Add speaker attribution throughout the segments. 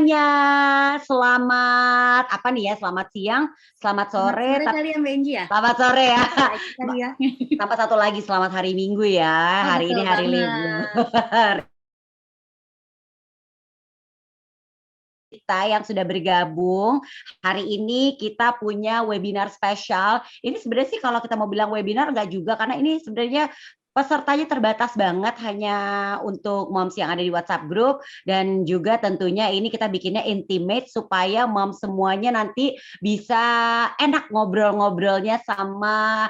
Speaker 1: semuanya, selamat apa nih ya? Selamat siang, selamat sore,
Speaker 2: Selamat sore kali ya Mbak Enji ya?
Speaker 1: selamat sore ya.
Speaker 2: Kali ya.
Speaker 1: Tambah satu lagi, selamat hari Minggu ya.
Speaker 2: Oh,
Speaker 1: Hari
Speaker 2: betul
Speaker 1: ini hari libur.
Speaker 2: banget.
Speaker 1: Kita yang sudah bergabung, hari ini kita punya webinar spesial. Ini sebenarnya sih kalau kita mau bilang webinar enggak juga, karena ini sebenarnya pesertanya terbatas banget, hanya untuk moms yang ada di WhatsApp group, dan juga tentunya ini kita bikinnya intimate supaya moms semuanya nanti bisa enak ngobrol-ngobrolnya sama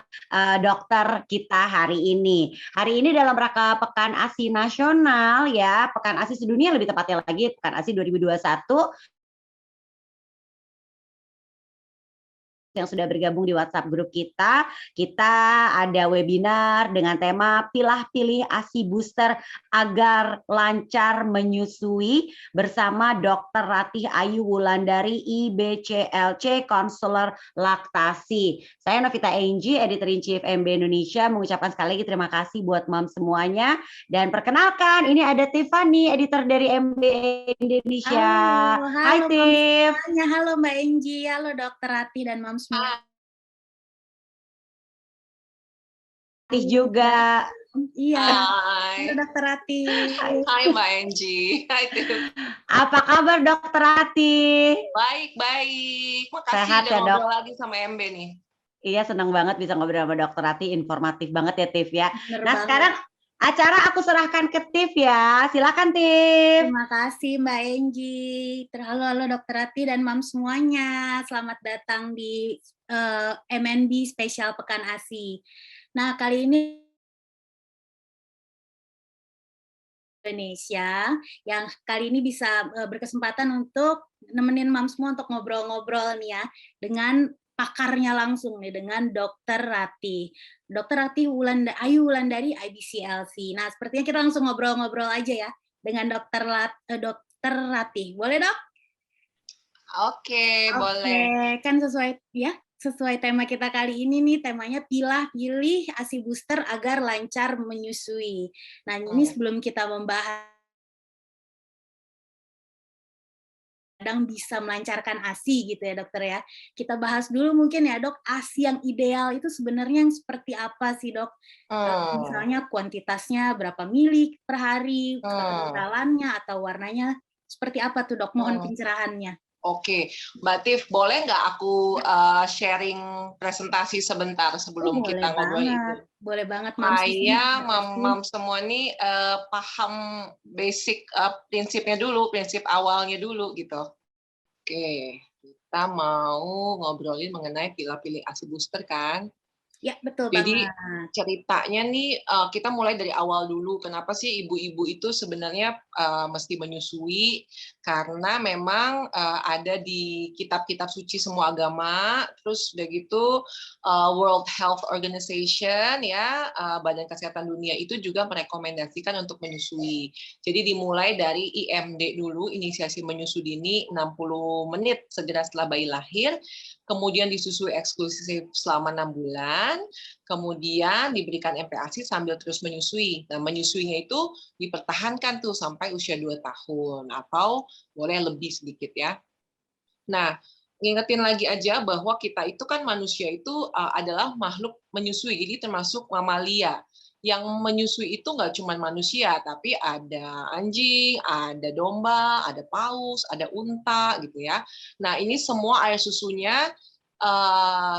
Speaker 1: dokter kita hari ini. Hari ini dalam rangka Pekan ASI Nasional ya, Pekan ASI sedunia lebih tepatnya lagi, Pekan ASI 2021, yang sudah bergabung di WhatsApp grup kita ada webinar dengan tema Pilah-pilih ASI Booster agar lancar menyusui bersama Dr. Ratih Ayu Wulandari, IBCLC, konselor laktasi. Saya Novita Enji, Editor-in-Chief MB Indonesia, mengucapkan sekali lagi terima kasih buat mom semuanya. Dan perkenalkan, ini ada Tiffany, editor dari MB Indonesia. Hai Tiff.
Speaker 2: Halo Mbak Enji, halo Dr. Ratih dan mom semua.
Speaker 1: Ratih juga.
Speaker 2: Iya.
Speaker 3: Hai.
Speaker 2: Halo Dr. Ratih.
Speaker 3: Hai Mbak Enji. Hai Tiff.
Speaker 1: Apa kabar Dr. Ratih?
Speaker 3: Baik. Makasih
Speaker 1: Sehat
Speaker 3: udah
Speaker 1: ya, Dok?
Speaker 3: ngobrol lagi sama MB nih.
Speaker 1: Iya, senang banget bisa ngobrol sama Dr. Ratih, informatif banget ya Tiff ya.
Speaker 2: Bener
Speaker 1: Nah,
Speaker 2: banget.
Speaker 1: sekarang acara aku serahkan ke Tiff ya. Silakan Tiff.
Speaker 2: Terima kasih Mbak Enji. Halo Dr. Ratih dan mom semuanya. Selamat datang di MNB spesial Pekan ASI. Nah, kali ini Indonesia yang kali ini bisa berkesempatan untuk nemenin mom semua untuk ngobrol-ngobrol nih ya dengan pakarnya langsung nih, dengan Dr. Ratih. Dr. Ratih Ayu Wulandari, IBCLC. Nah, sepertinya kita langsung ngobrol-ngobrol aja ya dengan Dr. Ratih. Boleh, Dok?
Speaker 3: Oke, boleh.
Speaker 2: Kan sesuai tema kita kali ini nih, temanya pilih ASI booster agar lancar menyusui. Nah, ini sebelum kita membahas kadang bisa melancarkan ASI gitu ya dokter ya. Kita bahas dulu mungkin ya dok, ASI yang ideal itu sebenarnya yang seperti apa sih dok? Misalnya kuantitasnya berapa mili per hari, kekentalannya atau warnanya seperti apa tuh dok? Mohon pencerahannya.
Speaker 3: Oke, Mbak Tiff, boleh nggak aku sharing presentasi sebentar sebelum kita ngobrol itu?
Speaker 2: Boleh banget.
Speaker 3: Supaya mam semua nih paham basic prinsipnya dulu, prinsip awalnya dulu gitu. Oke, kita mau ngobrolin mengenai pilih ASI booster kan?
Speaker 2: Ya, betul
Speaker 3: Jadi
Speaker 2: banget.
Speaker 3: ceritanya nih kita mulai dari awal dulu. Kenapa sih ibu-ibu itu sebenarnya mesti menyusui? Karena memang ada di kitab-kitab suci semua agama, terus udah gitu World Health Organization ya, Badan Kesehatan Dunia itu juga merekomendasikan untuk menyusui. Jadi dimulai dari IMD dulu, inisiasi menyusui dini 60 menit segera setelah bayi lahir, kemudian disusui eksklusif selama 6 bulan, kemudian diberikan MPASI sambil terus menyusui. Nah, menyusuinya itu dipertahankan tuh sampai usia 2 tahun atau boleh lebih sedikit ya. Nah, ngingetin lagi aja bahwa kita itu kan manusia itu adalah makhluk menyusui, jadi termasuk mamalia. Yang menyusui itu nggak cuma manusia, tapi ada anjing, ada domba, ada paus, ada unta gitu ya. Nah, ini semua air susunya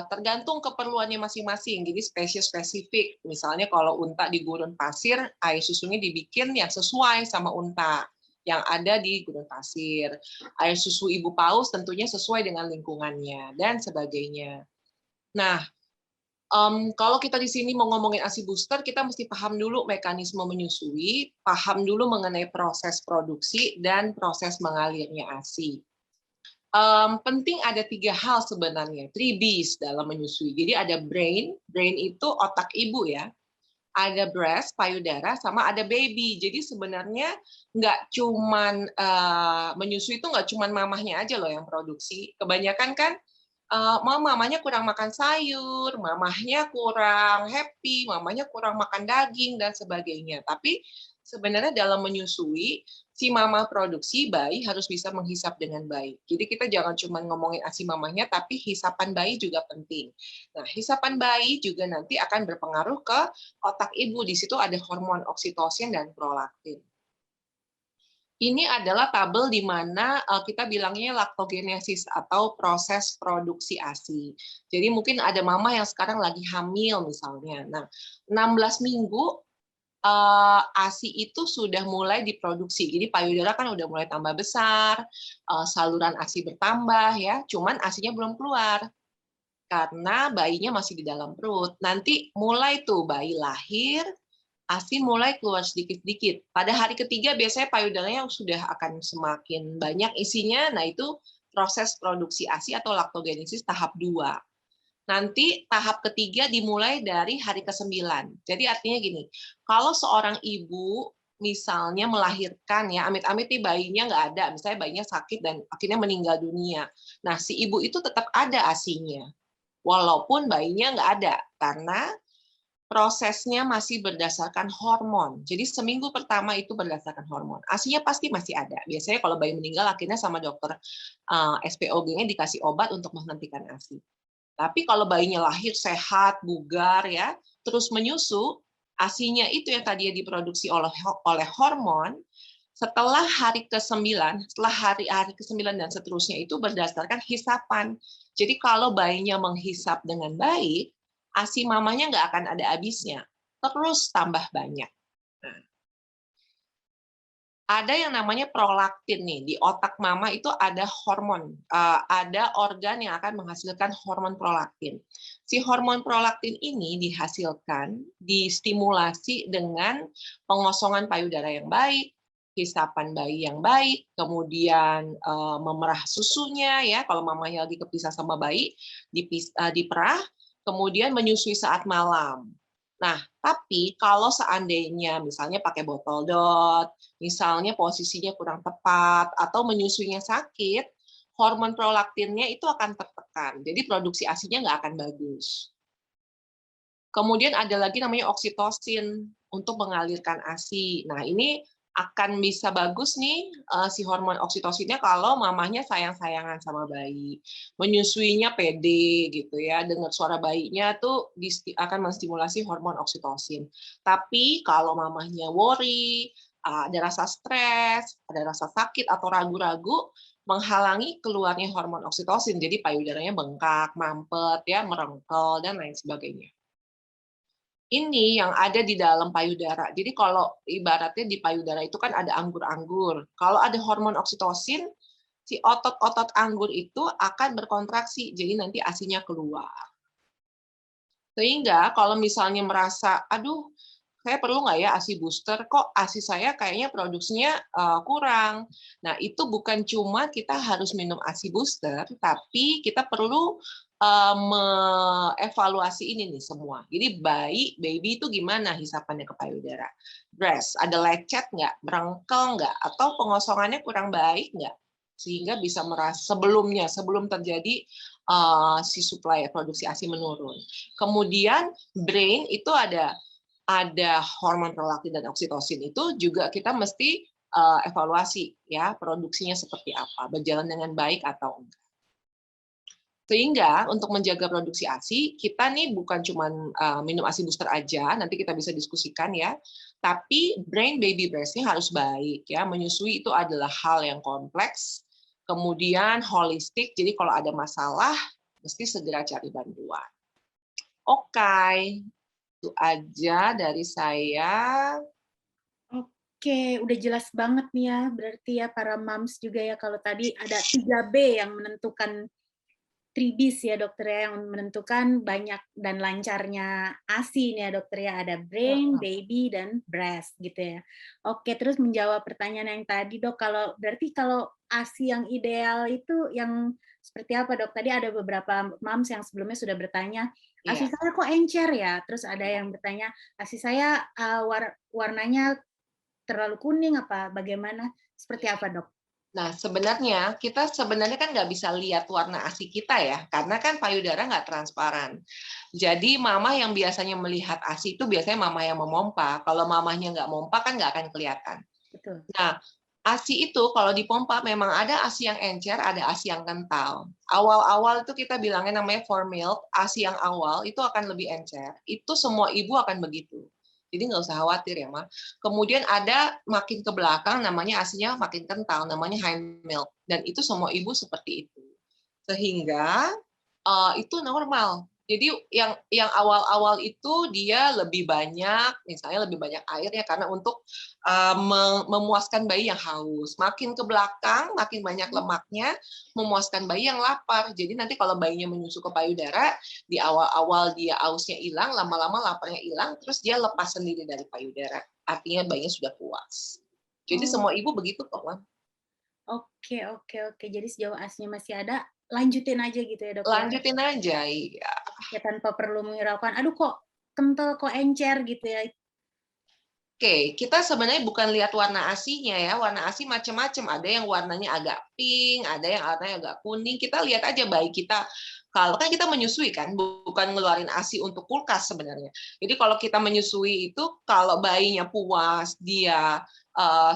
Speaker 3: tergantung keperluannya masing-masing, jadi spesies spesifik. Misalnya kalau unta di gurun pasir, air susunya dibikin yang sesuai sama unta yang ada di gurun pasir. Air susu ibu paus tentunya sesuai dengan lingkungannya dan sebagainya. Nah, kalau kita di sini mau ngomongin ASI booster, kita mesti paham dulu mekanisme menyusui, paham dulu mengenai proses produksi dan proses mengalirnya ASI. Penting ada 3 hal sebenarnya, 3 B's dalam menyusui. Jadi ada brain itu otak ibu ya, ada breast, payudara, sama ada baby. Jadi sebenarnya nggak cuman menyusui itu nggak cuman mamahnya aja loh yang produksi. Kebanyakan kan mamahnya kurang makan sayur, mamahnya kurang happy, mamahnya kurang makan daging dan sebagainya. Tapi sebenarnya dalam menyusui si mama produksi, bayi harus bisa menghisap dengan baik. Jadi kita jangan cuma ngomongin ASI mamanya, tapi hisapan bayi juga penting. Nah, hisapan bayi juga nanti akan berpengaruh ke otak ibu. Di situ ada hormon oksitosin dan prolaktin. Ini adalah tabel di mana kita bilangnya laktogenesis atau proses produksi ASI. Jadi mungkin ada mama yang sekarang lagi hamil misalnya. Nah, 16 minggu ASI itu sudah mulai diproduksi. Jadi payudara kan udah mulai tambah besar, saluran ASI bertambah ya, cuman ASInya belum keluar karena bayinya masih di dalam perut. Nanti mulai tuh bayi lahir, ASI mulai keluar sedikit-sedikit. Pada hari ketiga biasanya payudaranya sudah akan semakin banyak isinya. Nah, itu proses produksi ASI atau laktogenesis tahap 2. Nanti tahap ketiga dimulai dari hari ke-9. Jadi artinya gini, kalau seorang ibu misalnya melahirkan ya, amit-amit nih bayinya nggak ada, misalnya bayinya sakit dan akhirnya meninggal dunia. Nah, si ibu itu tetap ada ASI-nya, walaupun bayinya nggak ada, karena prosesnya masih berdasarkan hormon. Jadi seminggu pertama itu berdasarkan hormon. ASInya pasti masih ada. Biasanya kalau bayi meninggal akhirnya sama dokter SPOG-nya dikasih obat untuk menghentikan ASI. Tapi kalau bayinya lahir sehat, bugar ya, terus menyusu, ASInya itu yang tadinya diproduksi oleh hormon, setelah hari ke-9, setelah hari ke-9 dan seterusnya itu berdasarkan hisapan. Jadi kalau bayinya menghisap dengan baik, ASI mamanya nggak akan ada habisnya, terus tambah banyak. Nah, ada yang namanya prolaktin nih, di otak mama itu ada hormon, ada organ yang akan menghasilkan hormon prolaktin. Si hormon prolaktin ini dihasilkan, distimulasi dengan pengosongan payudara yang baik, hisapan bayi yang baik, kemudian memerah susunya ya, kalau mamanya lagi kepisah sama bayi, diperah, kemudian menyusui saat malam. Nah, tapi kalau seandainya misalnya pakai botol dot, misalnya posisinya kurang tepat, atau menyusuinya sakit, hormon prolaktinnya itu akan tertekan. Jadi produksi ASInya nggak akan bagus. Kemudian ada lagi namanya oksitosin untuk mengalirkan ASI. Nah, ini akan bisa bagus nih si hormon oksitosinnya kalau mamanya sayang-sayangan sama bayi, menyusuinya pede gitu ya, dengar suara bayinya tuh akan menstimulasi hormon oksitosin. Tapi kalau mamanya worry, ada rasa stres, ada rasa sakit atau ragu-ragu, menghalangi keluarnya hormon oksitosin, jadi payudaranya bengkak, mampet, ya, merengkel dan lain sebagainya. Ini yang ada di dalam payudara. Jadi kalau ibaratnya di payudara itu kan ada anggur-anggur. Kalau ada hormon oksitosin, si otot-otot anggur itu akan berkontraksi, jadi nanti ASInya keluar. Sehingga kalau misalnya merasa, aduh, saya perlu nggak ya ASI booster? Kok ASI saya kayaknya produksinya kurang. Nah, itu bukan cuma kita harus minum ASI booster, tapi kita perlu mengevaluasi ini nih semua. Jadi baby itu gimana hisapannya ke payudara? Breast, ada lecet nggak? Merengkel nggak? Atau pengosongannya kurang baik nggak? Sehingga bisa merasa sebelum terjadi si supply produksi ASI menurun. Kemudian brain itu ada hormon prolaktin dan oksitosin, itu juga kita mesti evaluasi ya produksinya seperti apa, berjalan dengan baik atau enggak. Sehingga untuk menjaga produksi ASI, kita nih bukan cuma minum ASI booster aja, nanti kita bisa diskusikan ya, tapi brain baby breast-nya harus baik ya. Menyusui itu adalah hal yang kompleks, kemudian holistik, jadi kalau ada masalah mesti segera cari bantuan. Oke, itu aja dari saya.
Speaker 2: Oke, udah jelas banget nih ya, berarti ya para moms juga ya, kalau tadi ada 3B yang menentukan tribis ya dokter ya, yang menentukan banyak dan lancarnya ASI nih ya dokter ya, ada brain, baby, dan breast gitu ya. Oke, terus menjawab pertanyaan yang tadi dok, berarti kalau ASI yang ideal itu yang seperti apa dok? Tadi ada beberapa moms yang sebelumnya sudah bertanya, ASI saya kok encer ya? Terus ada yang bertanya, ASI saya warnanya terlalu kuning apa bagaimana? Seperti apa dok?
Speaker 3: Nah, kita sebenarnya kan nggak bisa lihat warna ASI kita ya, karena kan payudara nggak transparan. Jadi mama yang biasanya melihat ASI itu biasanya mama yang memompa. Kalau mamanya nggak mompa kan nggak akan kelihatan.
Speaker 2: Betul.
Speaker 3: Nah, ASI itu kalau dipompa memang ada ASI yang encer, ada ASI yang kental. Awal-awal itu kita bilangnya namanya for milk, ASI yang awal itu akan lebih encer. Itu semua ibu akan begitu. Jadi nggak usah khawatir ya, Ma. Kemudian ada makin ke belakang namanya ASINya makin kental, namanya high milk. Dan itu semua ibu seperti itu. Sehingga itu normal. Jadi yang awal-awal itu dia lebih banyak, misalnya lebih banyak airnya karena untuk memuaskan bayi yang haus. Makin ke belakang, makin banyak lemaknya, memuaskan bayi yang lapar. Jadi nanti kalau bayinya menyusu ke payudara, di awal-awal dia hausnya hilang, lama-lama laparnya hilang, terus dia lepas sendiri dari payudara. Artinya bayinya sudah puas. Jadi semua ibu begitu kok, Wan.
Speaker 2: Oke, oke, oke. Jadi sejauh ASI-nya masih ada, lanjutin aja gitu ya, Dok, ya?
Speaker 3: Lanjutin aja, iya.
Speaker 2: Ya tanpa perlu menghiraukan, "Aduh kok kental, kok encer," gitu ya?
Speaker 3: Oke, kita sebenarnya bukan lihat warna ASI-nya ya. Warna ASI macam-macam. Ada yang warnanya agak pink, ada yang warnanya agak kuning. Kita lihat aja bayi kita. Kalau kan kita menyusui kan, bukan ngeluarin ASI untuk kulkas sebenarnya. Jadi kalau kita menyusui itu, kalau bayinya puas, dia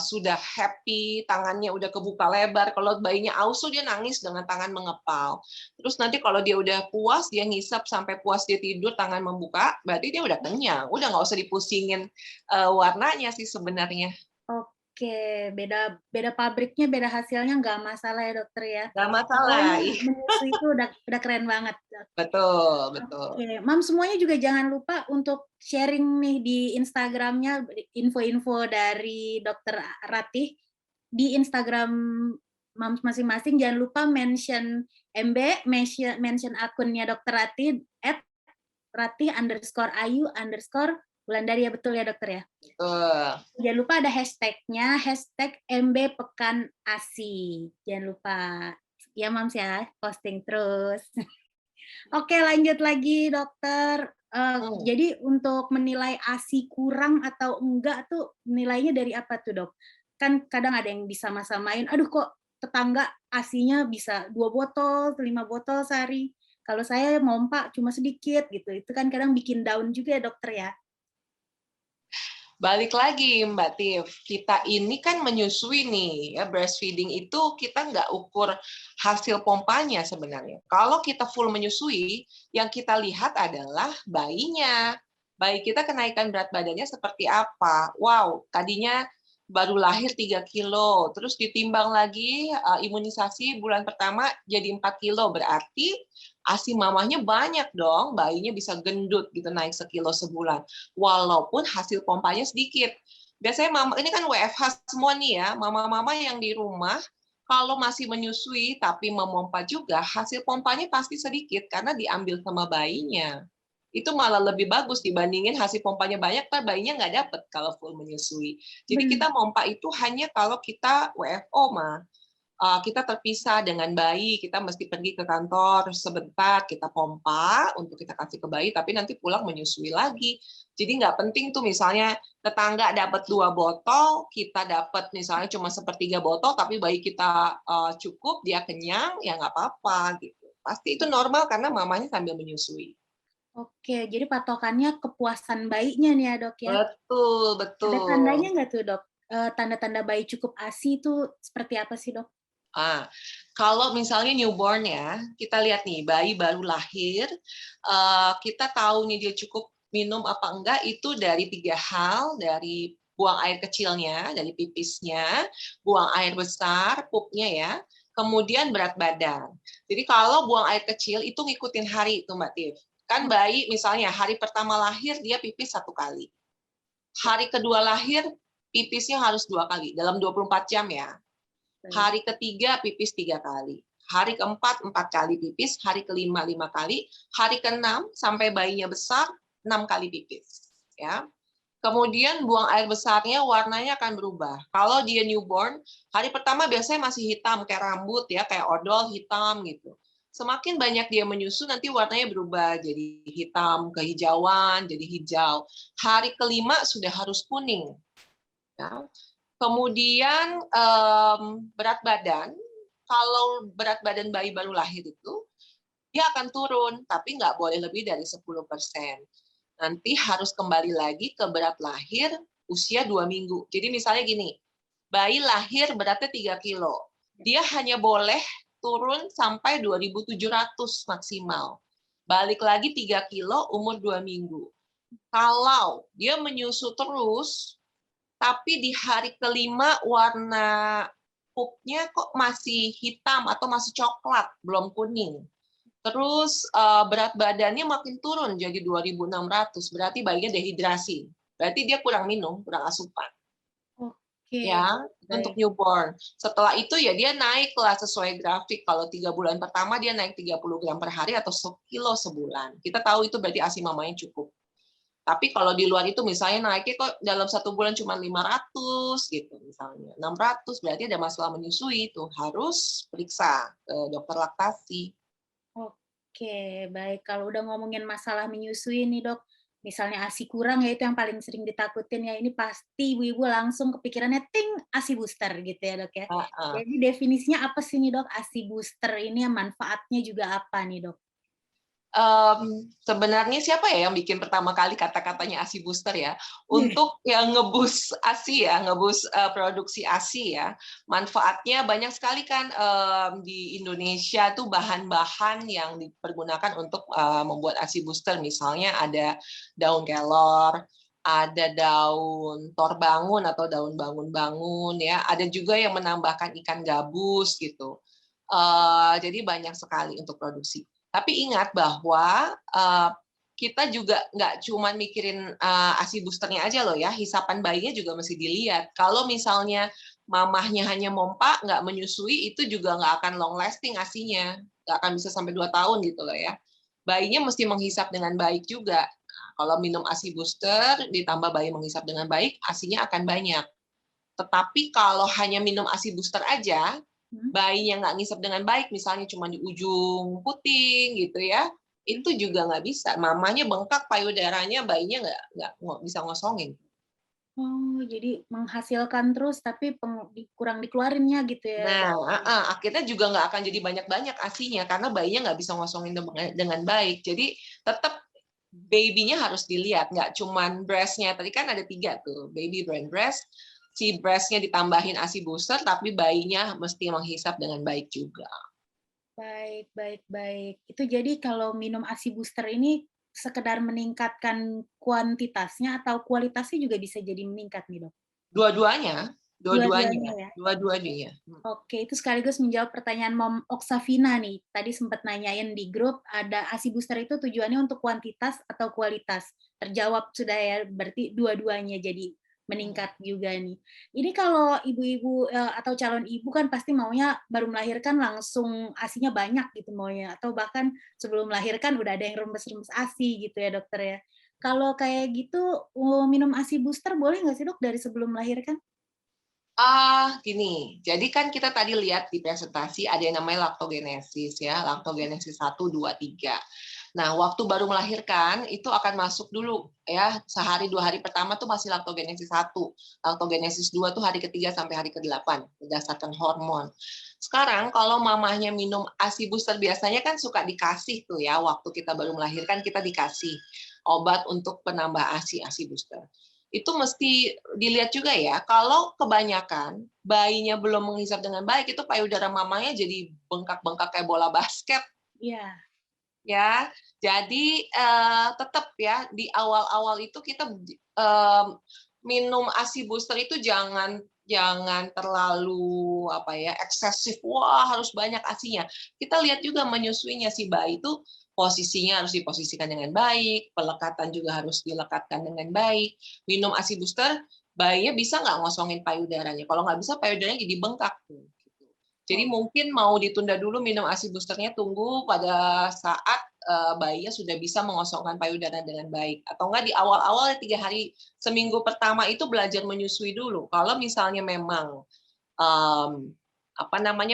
Speaker 3: sudah happy, tangannya udah kebuka lebar. Kalau bayinya aus, dia nangis dengan tangan mengepal. Terus nanti kalau dia udah puas, dia ngisap sampai puas dia tidur, tangan membuka, berarti dia udah kenyang. Udah nggak usah dipusingin warnanya sih sebenarnya.
Speaker 2: Oke, beda beda pabriknya, beda hasilnya nggak masalah ya, Dokter, ya?
Speaker 3: Nggak masalah.
Speaker 2: Pokoknya menyusui itu udah keren banget, Dok.
Speaker 3: Betul, betul.
Speaker 2: Oke, Mams semuanya juga jangan lupa untuk sharing nih di Instagram-nya, info-info dari Dokter Ratih di Instagram Mams masing-masing. Jangan lupa mention MB, mention akunnya Dokter Ratih, @ratih_ayu_Wulandari, ya betul ya, Dokter ya?
Speaker 3: Betul.
Speaker 2: Jangan lupa ada hashtag-nya, #MB_Pekan_ASI. Jangan lupa. Ya, Mams ya, posting terus. Oke, lanjut lagi, Dokter. Jadi untuk menilai ASI kurang atau enggak tuh nilainya dari apa tuh, Dok? Kan kadang ada yang disama-samain, aduh kok tetangga ASINya bisa 2 botol, 5 botol sehari. Kalau saya mompa cuma sedikit gitu. Itu kan kadang bikin down juga ya, Dokter ya?
Speaker 3: Balik lagi Mbak Tiff, kita ini kan menyusui nih, ya breastfeeding itu kita nggak ukur hasil pompanya sebenarnya. Kalau kita full menyusui, yang kita lihat adalah bayinya. Bayi kita kenaikan berat badannya seperti apa. Wow, tadinya baru lahir 3 kilo, terus ditimbang lagi imunisasi bulan pertama jadi 4 kilo, berarti ASI mamahnya banyak dong, bayinya bisa gendut gitu, naik sekilo sebulan. Walaupun hasil pompanya sedikit. Biasanya mama, ini kan WFH semua nih ya, mama-mama yang di rumah, kalau masih menyusui tapi memompa juga, hasil pompanya pasti sedikit karena diambil sama bayinya. Itu malah lebih bagus dibandingin hasil pompanya banyak, tapi bayinya nggak dapet kalau full menyusui. Jadi kita mompa itu hanya kalau kita WFO, mah. Kita terpisah dengan bayi, kita mesti pergi ke kantor sebentar, kita pompa untuk kita kasih ke bayi, tapi nanti pulang menyusui lagi. Jadi nggak penting tuh misalnya tetangga dapat 2 botol, kita dapat misalnya cuma 1/3 botol, tapi bayi kita cukup, dia kenyang, ya nggak apa-apa gitu. Pasti itu normal karena mamanya sambil menyusui.
Speaker 2: Oke, jadi patokannya kepuasan bayinya nih ya, Dok, ya?
Speaker 3: Betul,
Speaker 2: Ada
Speaker 3: betul.
Speaker 2: tandanya nggak tuh, Dok? Tanda-tanda bayi cukup ASI itu seperti apa sih, Dok?
Speaker 3: Kalau misalnya newborn ya, kita lihat nih, bayi baru lahir, kita tahu nih dia cukup minum apa enggak itu dari 3 hal, dari buang air kecilnya, dari pipisnya, buang air besar, pupnya ya, kemudian berat badan. Jadi kalau buang air kecil itu ngikutin hari itu Mbak Tiff. Kan bayi misalnya hari pertama lahir dia pipis 1 kali. Hari kedua lahir pipisnya harus 2 kali, dalam 24 jam ya. Hari ketiga pipis 3 kali. Hari keempat 4 kali pipis, hari kelima 5 kali, hari keenam sampai bayinya besar 6 kali pipis. Ya. Kemudian buang air besarnya warnanya akan berubah. Kalau dia newborn, hari pertama biasanya masih hitam kayak rambut ya, kayak odol hitam gitu. Semakin banyak dia menyusu nanti warnanya berubah jadi hitam, kehijauan, jadi hijau. Hari kelima sudah harus kuning. Ya. Kemudian berat badan, kalau berat badan bayi baru lahir itu, dia akan turun, tapi nggak boleh lebih dari 10%. Nanti harus kembali lagi ke berat lahir usia 2 minggu. Jadi misalnya gini, bayi lahir beratnya 3 kilo. Dia hanya boleh turun sampai 2.700 maksimal. Balik lagi 3 kilo umur 2 minggu. Kalau dia menyusu terus, tapi di hari kelima warna pupnya kok masih hitam atau masih coklat, belum kuning. Terus berat badannya makin turun jadi 2.600, berarti bayinya dehidrasi. Berarti dia kurang minum, kurang asupan.
Speaker 2: Oke,
Speaker 3: Ya, untuk newborn. Setelah itu ya dia naiklah sesuai grafik. Kalau 3 bulan pertama dia naik 30 gram per hari atau 1 kilo sebulan. Kita tahu itu berarti ASI mamanya cukup. Tapi kalau di luar itu misalnya naiknya kok dalam 1 bulan cuma 500 gitu misalnya. 600 berarti ada masalah menyusui, itu harus periksa ke dokter laktasi.
Speaker 2: Oke, baik. Kalau udah ngomongin masalah menyusui nih dok, misalnya ASI kurang ya itu yang paling sering ditakutin ya. Ini pasti ibu-ibu langsung kepikirannya ting ASI booster gitu ya dok ya. Jadi definisinya apa sih nih dok ASI booster ini, manfaatnya juga apa nih dok?
Speaker 3: Sebenarnya siapa ya yang bikin pertama kali kata-katanya ASI booster ya? Untuk yang ngebus ASI ya, ngebus produksi ASI ya. Manfaatnya banyak sekali kan di Indonesia tuh bahan-bahan yang dipergunakan untuk membuat ASI booster. Misalnya ada daun kelor, ada daun torbangun atau daun bangun-bangun ya. Ada juga yang menambahkan ikan gabus gitu. Jadi banyak sekali untuk produksi. Tapi ingat bahwa kita juga nggak cuma mikirin ASI boosternya aja loh ya, hisapan bayinya juga mesti dilihat. Kalau misalnya mamahnya hanya mompa, nggak menyusui, itu juga nggak akan long lasting ASInya. Nggak akan bisa sampai 2 tahun gitu loh ya. Bayinya mesti menghisap dengan baik juga. Nah, kalau minum ASI booster, ditambah bayi menghisap dengan baik, ASInya akan banyak. Tetapi kalau hanya minum ASI booster aja, bayi yang nggak ngisep dengan baik, misalnya cuma di ujung puting gitu ya, itu juga nggak bisa. Mamanya bengkak payudaranya, bayinya nggak bisa ngosongin.
Speaker 2: Oh, jadi menghasilkan terus tapi kurang dikeluarinnya gitu ya?
Speaker 3: Nah, akhirnya juga nggak akan jadi banyak-banyak ASInya karena bayinya nggak bisa ngosongin dengan baik. Jadi tetap baby-nya harus dilihat, nggak cuman breast-nya. Tadi kan ada 3 tuh, baby brain breast, si breast-nya ditambahin ASI booster, tapi bayinya mesti menghisap dengan baik juga.
Speaker 2: Baik, baik, baik. Itu jadi kalau minum ASI booster ini sekedar meningkatkan kuantitasnya atau kualitasnya juga bisa jadi meningkat nih dok?
Speaker 3: Dua-duanya,
Speaker 2: Dua-duanya ya?
Speaker 3: dua-duanya.
Speaker 2: Oke, itu sekaligus menjawab pertanyaan Mom Oksavina nih. Tadi sempat nanyain di grup, ada ASI booster itu tujuannya untuk kuantitas atau kualitas? Terjawab sudah ya, berarti dua-duanya jadi meningkat juga nih. Ini kalau ibu-ibu atau calon ibu kan pasti maunya baru melahirkan langsung ASInya banyak gitu maunya, atau bahkan sebelum melahirkan udah ada yang remes-remes ASI gitu ya dokter ya. Kalau kayak gitu, minum ASI booster boleh nggak sih dok dari sebelum melahirkan?
Speaker 3: Gini, jadi kan kita tadi lihat di presentasi ada yang namanya laktogenesis ya, laktogenesis 1, 2, 3. Nah, waktu baru melahirkan itu akan masuk dulu ya, sehari 2 hari pertama tuh masih laktogenesis 1. Laktogenesis 2 tuh hari ketiga sampai hari ke-8 berdasarkan hormon. Sekarang kalau mamahnya minum ASI booster biasanya kan suka dikasih tuh ya, waktu kita baru melahirkan kita dikasih obat untuk penambah ASI booster. Itu mesti dilihat juga ya, kalau kebanyakan bayinya belum menghisap dengan baik, itu payudara mamanya jadi bengkak-bengkak kayak bola basket.
Speaker 2: Iya.
Speaker 3: Ya, jadi tetap ya di awal-awal itu kita minum ASI booster itu jangan terlalu eksesif. Wah, harus banyak ASInya. Kita lihat juga menyusuinya si bayi itu posisinya harus diposisikan dengan baik, pelekatan juga harus dilekatkan dengan baik. Minum ASI booster, bayinya bisa nggak ngosongin payudaranya? Kalau nggak bisa, payudaranya jadi bengkak. Jadi mungkin mau ditunda dulu minum ASI boosternya, tunggu pada saat bayinya sudah bisa mengosongkan payudara dengan baik. Atau enggak di awal-awal 3 hari, seminggu pertama itu belajar menyusui dulu. Kalau misalnya memang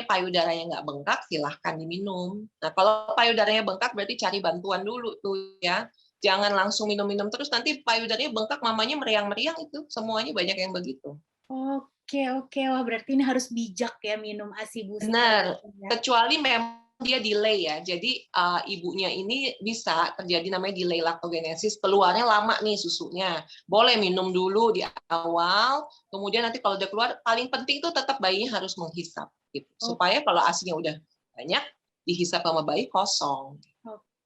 Speaker 3: payudaranya nggak bengkak, silahkan diminum. Nah, kalau payudaranya bengkak berarti cari bantuan dulu tuh ya. Jangan langsung minum-minum terus, nanti payudaranya bengkak, mamanya meriang-meriang itu. Semuanya banyak yang begitu.
Speaker 2: Oke, oke. Wah, berarti ini harus bijak ya minum ASI booster.
Speaker 3: Benar.
Speaker 2: Ya.
Speaker 3: Kecuali memang dia delay ya. Jadi ibunya ini bisa terjadi namanya delay laktogenesis, keluarnya lama nih susunya. Boleh minum dulu di awal, kemudian nanti kalau udah keluar, paling penting tuh tetap bayinya harus menghisap gitu. Supaya kalau ASI-nya udah banyak, dihisap sama bayi kosong.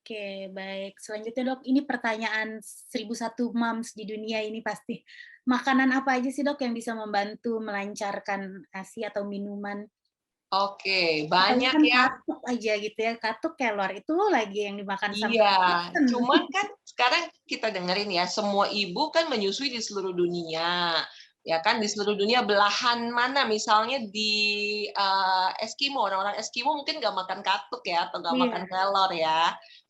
Speaker 2: Oke, baik. Selanjutnya dok, ini pertanyaan 1001 moms di dunia ini pasti. Makanan apa aja sih dok yang bisa membantu melancarkan ASI atau minuman?
Speaker 3: Oke,
Speaker 2: Apalagi
Speaker 3: banyak
Speaker 2: kan
Speaker 3: ya.
Speaker 2: katuk aja gitu ya, katuk kelor itu lagi yang dimakan sama
Speaker 3: Iya,
Speaker 2: bosen.
Speaker 3: cuman kan sekarang kita dengerin ya, semua ibu kan menyusui di seluruh dunia. Ya kan, di seluruh dunia belahan mana, misalnya di Eskimo, orang-orang Eskimo mungkin nggak makan katuk ya, atau nggak makan
Speaker 2: Iya.
Speaker 3: kelor ya.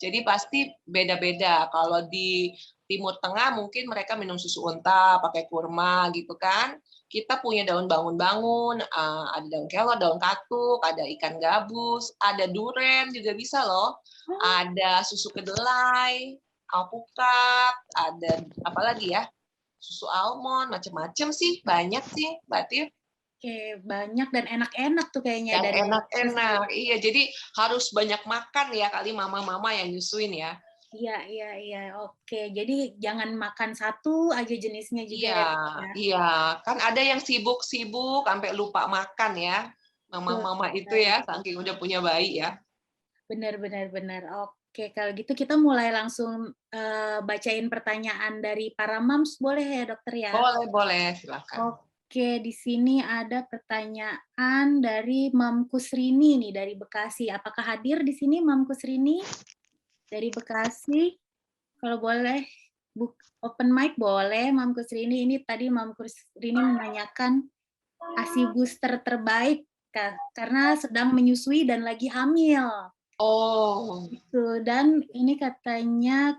Speaker 3: Jadi pasti beda-beda. Kalau di Timur Tengah mungkin mereka minum susu unta, pakai kurma gitu kan. Kita punya daun bangun-bangun, ada daun kelor, daun katuk, ada ikan gabus, ada duren juga bisa loh. Ada susu kedelai, alpukat, ada apa lagi ya? Susu almond, macam-macam sih, banyak sih, Mbak Tiff.
Speaker 2: Oke, banyak dan enak-enak tuh kayaknya
Speaker 3: Dan
Speaker 2: dari
Speaker 3: enak-enak, iya. Jadi harus banyak makan ya kali mama-mama yang nyusuin ya.
Speaker 2: Iya, iya, iya. Oke, jadi jangan makan satu aja jenisnya juga
Speaker 3: Iya,
Speaker 2: ya, Dok, ya.
Speaker 3: iya. Kan ada yang sibuk-sibuk sampai lupa makan ya.
Speaker 2: Betul,
Speaker 3: Mama-mama itu
Speaker 2: baik.
Speaker 3: ya, saking udah punya bayi ya.
Speaker 2: Benar, benar, benar. Oke, kalau gitu kita mulai langsung bacain pertanyaan dari para moms, boleh ya dokter ya?
Speaker 3: Boleh, boleh, silakan.
Speaker 2: Oke, di sini ada pertanyaan dari Mam Kusrini nih dari Bekasi. Apakah hadir di sini Mam Kusrini dari Bekasi? Kalau boleh, open mic boleh Mam Kusrini. Ini tadi Mam Kusrini menanyakan ASI booster terbaik karena sedang menyusui dan lagi hamil.
Speaker 3: Oh,
Speaker 2: Gitu. Dan ini katanya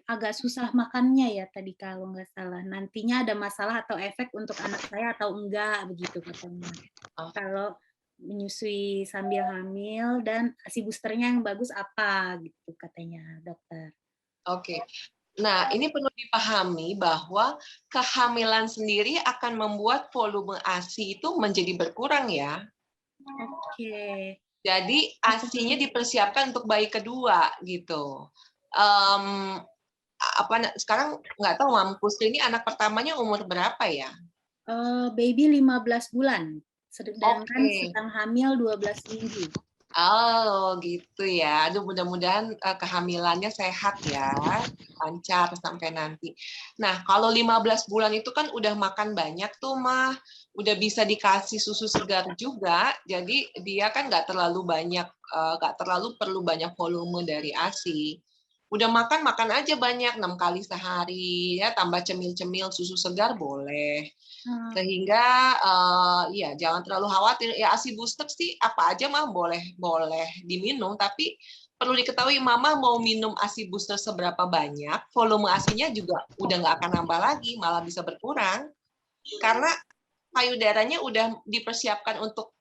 Speaker 2: agak susah makannya ya tadi kalau nggak salah. Nantinya ada masalah atau efek untuk anak saya atau enggak begitu katanya. Kalau menyusui sambil hamil dan ASI boosternya yang bagus apa gitu katanya dokter.
Speaker 3: oke. Nah, ini perlu dipahami bahwa kehamilan sendiri akan membuat volume ASI itu menjadi berkurang ya.
Speaker 2: Oke.
Speaker 3: Jadi ASI-nya dipersiapkan untuk bayi kedua gitu. Sekarang nggak tahu Mampus ini anak pertamanya umur berapa ya?
Speaker 2: Baby 15 bulan, sedangkan
Speaker 3: Oke.
Speaker 2: sedang hamil 12 minggu.
Speaker 3: Oh, gitu ya. Aduh, mudah-mudahan kehamilannya sehat ya, lancar sampai nanti. Nah, kalau 15 bulan itu kan udah makan banyak tuh, Mah. Udah bisa dikasih susu segar juga, jadi dia kan nggak terlalu banyak, nggak terlalu perlu banyak volume dari ASI. Udah makan aja banyak, 6 kali sehari, ya tambah cemil-cemil susu segar boleh. Sehingga ya jangan terlalu khawatir. Ya ASI booster sih apa aja mah boleh diminum, tapi perlu diketahui mama mau minum ASI booster seberapa banyak, volume ASINya juga udah nggak akan nambah lagi, malah bisa berkurang. Karena payudaranya udah dipersiapkan untuk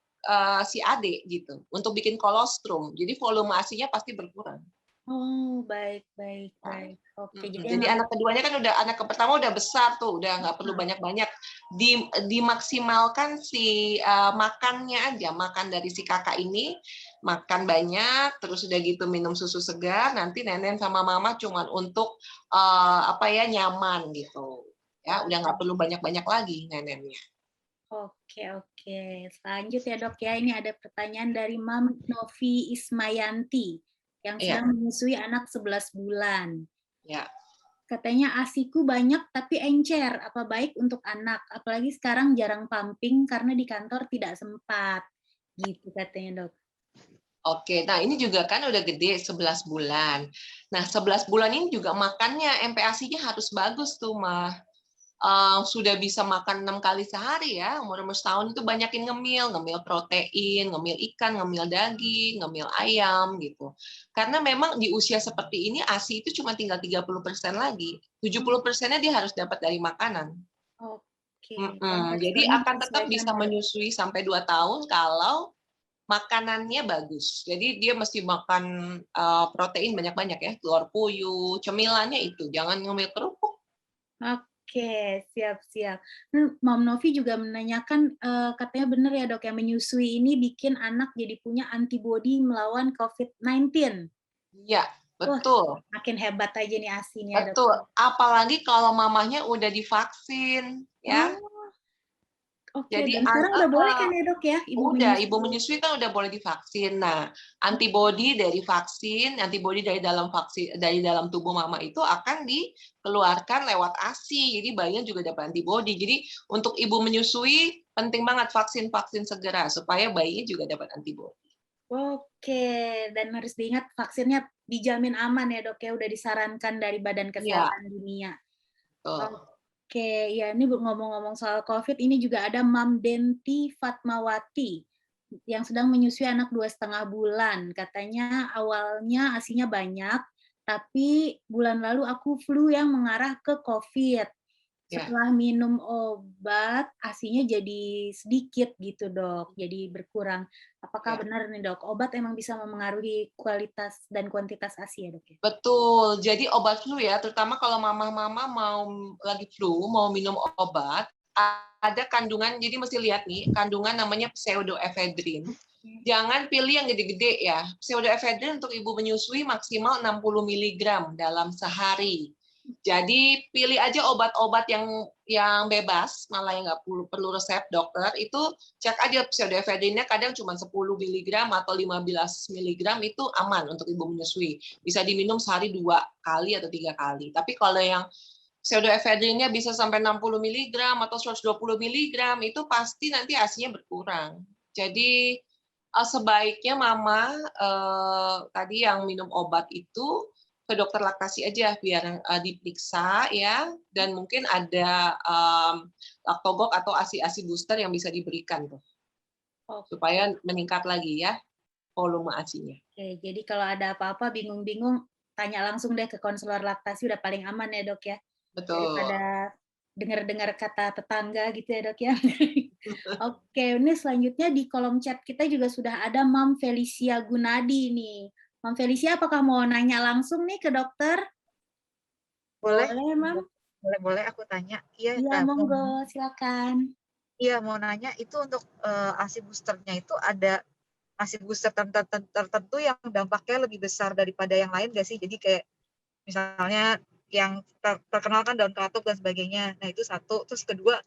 Speaker 3: si adik gitu, untuk bikin kolostrum. Jadi volume ASINya pasti berkurang.
Speaker 2: Oh, baik, baik, baik. Oke,
Speaker 3: Jadi anak keduanya kan anak pertama udah besar tuh, udah nggak perlu banyak-banyak. Dimaksimalkan si makannya aja, makan dari si kakak ini, makan banyak, terus udah gitu minum susu segar, nanti nenek sama mama cuman untuk nyaman gitu. Ya, udah nggak perlu banyak-banyak lagi neneknya.
Speaker 2: Oke, oke. Lanjut ya dok ya, ini ada pertanyaan dari Mam Novi Ismayanti yang sedang menyusui anak 11 bulan.
Speaker 3: Ya.
Speaker 2: Katanya ASIku banyak tapi encer, apa baik untuk anak? Apalagi sekarang jarang pumping karena di kantor tidak sempat. Gitu katanya dok.
Speaker 3: Oke, nah ini juga kan udah gede 11 bulan. Nah 11 bulan ini juga makannya MPASI-nya harus bagus tuh mah. Sudah bisa makan 6 kali sehari ya, umur setahun itu banyakin ngemil protein, ngemil ikan, ngemil daging, ngemil ayam gitu. Karena memang di usia seperti ini ASI itu cuma tinggal 30% lagi. 70%-nya dia harus dapat dari makanan.
Speaker 2: Oke.
Speaker 3: Jadi akan tetap bisa menyusui sampai 2 tahun kalau makanannya bagus. Jadi dia mesti makan protein banyak-banyak ya, telur puyuh, cemilannya itu, jangan ngemil kerupuk.
Speaker 2: Oke, siap-siap. Mom Novi juga menanyakan, katanya benar ya dok, ya menyusui ini bikin anak jadi punya antibodi melawan COVID-19.
Speaker 3: Iya,
Speaker 2: Wah,
Speaker 3: betul.
Speaker 2: makin hebat aja nih ASI nih ya dok.
Speaker 3: Betul. Apalagi kalau mamahnya udah divaksin, ya.
Speaker 2: Oh, oke.
Speaker 3: Jadi
Speaker 2: Dan sekarang udah boleh kan ya dok ya, ibu
Speaker 3: udah,
Speaker 2: menyusui?
Speaker 3: ibu menyusui kan udah boleh divaksin. Nah, antibodi dari vaksin, antibodi dari dalam vaksin, dari dalam tubuh mama itu akan dikeluarkan lewat ASI. Jadi bayinya juga dapat antibodi. Jadi untuk ibu menyusui penting banget vaksin-vaksin segera supaya bayinya juga dapat antibodi.
Speaker 2: Oke, dan harus diingat vaksinnya dijamin aman ya dok ya, udah disarankan dari Badan
Speaker 3: Iya,
Speaker 2: Kesehatan Dunia.
Speaker 3: betul.
Speaker 2: Oke, ya ini ngomong-ngomong soal COVID, ini juga ada Mam Denti Fatmawati yang sedang menyusui anak 2,5 bulan. Katanya awalnya ASINya banyak, tapi bulan lalu aku flu yang mengarah ke COVID.
Speaker 3: Ya.
Speaker 2: Setelah minum obat, ASINya jadi sedikit gitu dok, jadi berkurang. Apakah
Speaker 3: Ya.
Speaker 2: benar nih dok, obat emang bisa memengaruhi kualitas dan kuantitas ASI ya dok?
Speaker 3: Betul. Jadi obat flu ya, terutama kalau mama-mama mau lagi flu, mau minum obat, ada kandungan, jadi mesti lihat nih, kandungan namanya pseudoephedrine. Jangan pilih yang gede-gede ya. Pseudoephedrine untuk ibu menyusui maksimal 60 mg dalam sehari. Jadi pilih aja obat-obat yang bebas, malah yang nggak perlu resep dokter, itu cek aja pseudoephedrine-nya kadang cuma 10 mg atau 15 mg itu aman untuk ibu menyusui. Bisa diminum sehari 2 kali atau 3 kali. Tapi kalau yang pseudoephedrine-nya bisa sampai 60 mg atau 120 mg itu pasti nanti ASI-nya berkurang. Jadi sebaiknya mama tadi yang minum obat itu ke dokter laktasi aja biar diperiksa ya, dan mungkin ada laktogok atau ASI booster yang bisa diberikan tuh supaya meningkat lagi ya volume ASI-nya.
Speaker 2: Oke, jadi kalau ada apa-apa bingung-bingung, tanya langsung deh ke konselor laktasi, udah paling aman ya dok ya.
Speaker 3: Betul.
Speaker 2: Daripada dengar-dengar kata tetangga gitu ya dok ya. Oke, ini selanjutnya di kolom chat kita juga sudah ada Mam Felicia Gunadi nih. Mam Felicia, apakah mau nanya langsung nih ke dokter?
Speaker 4: Boleh,
Speaker 2: Mam.
Speaker 4: boleh aku tanya. Iya,
Speaker 2: Iya, monggo, silakan.
Speaker 4: Iya, mau nanya itu untuk ASI boosternya itu ada ASI booster tertentu yang dampaknya lebih besar daripada yang lain nggak sih? Jadi kayak misalnya yang terkenal kan daun kelatuk dan sebagainya. Nah itu satu. Terus kedua,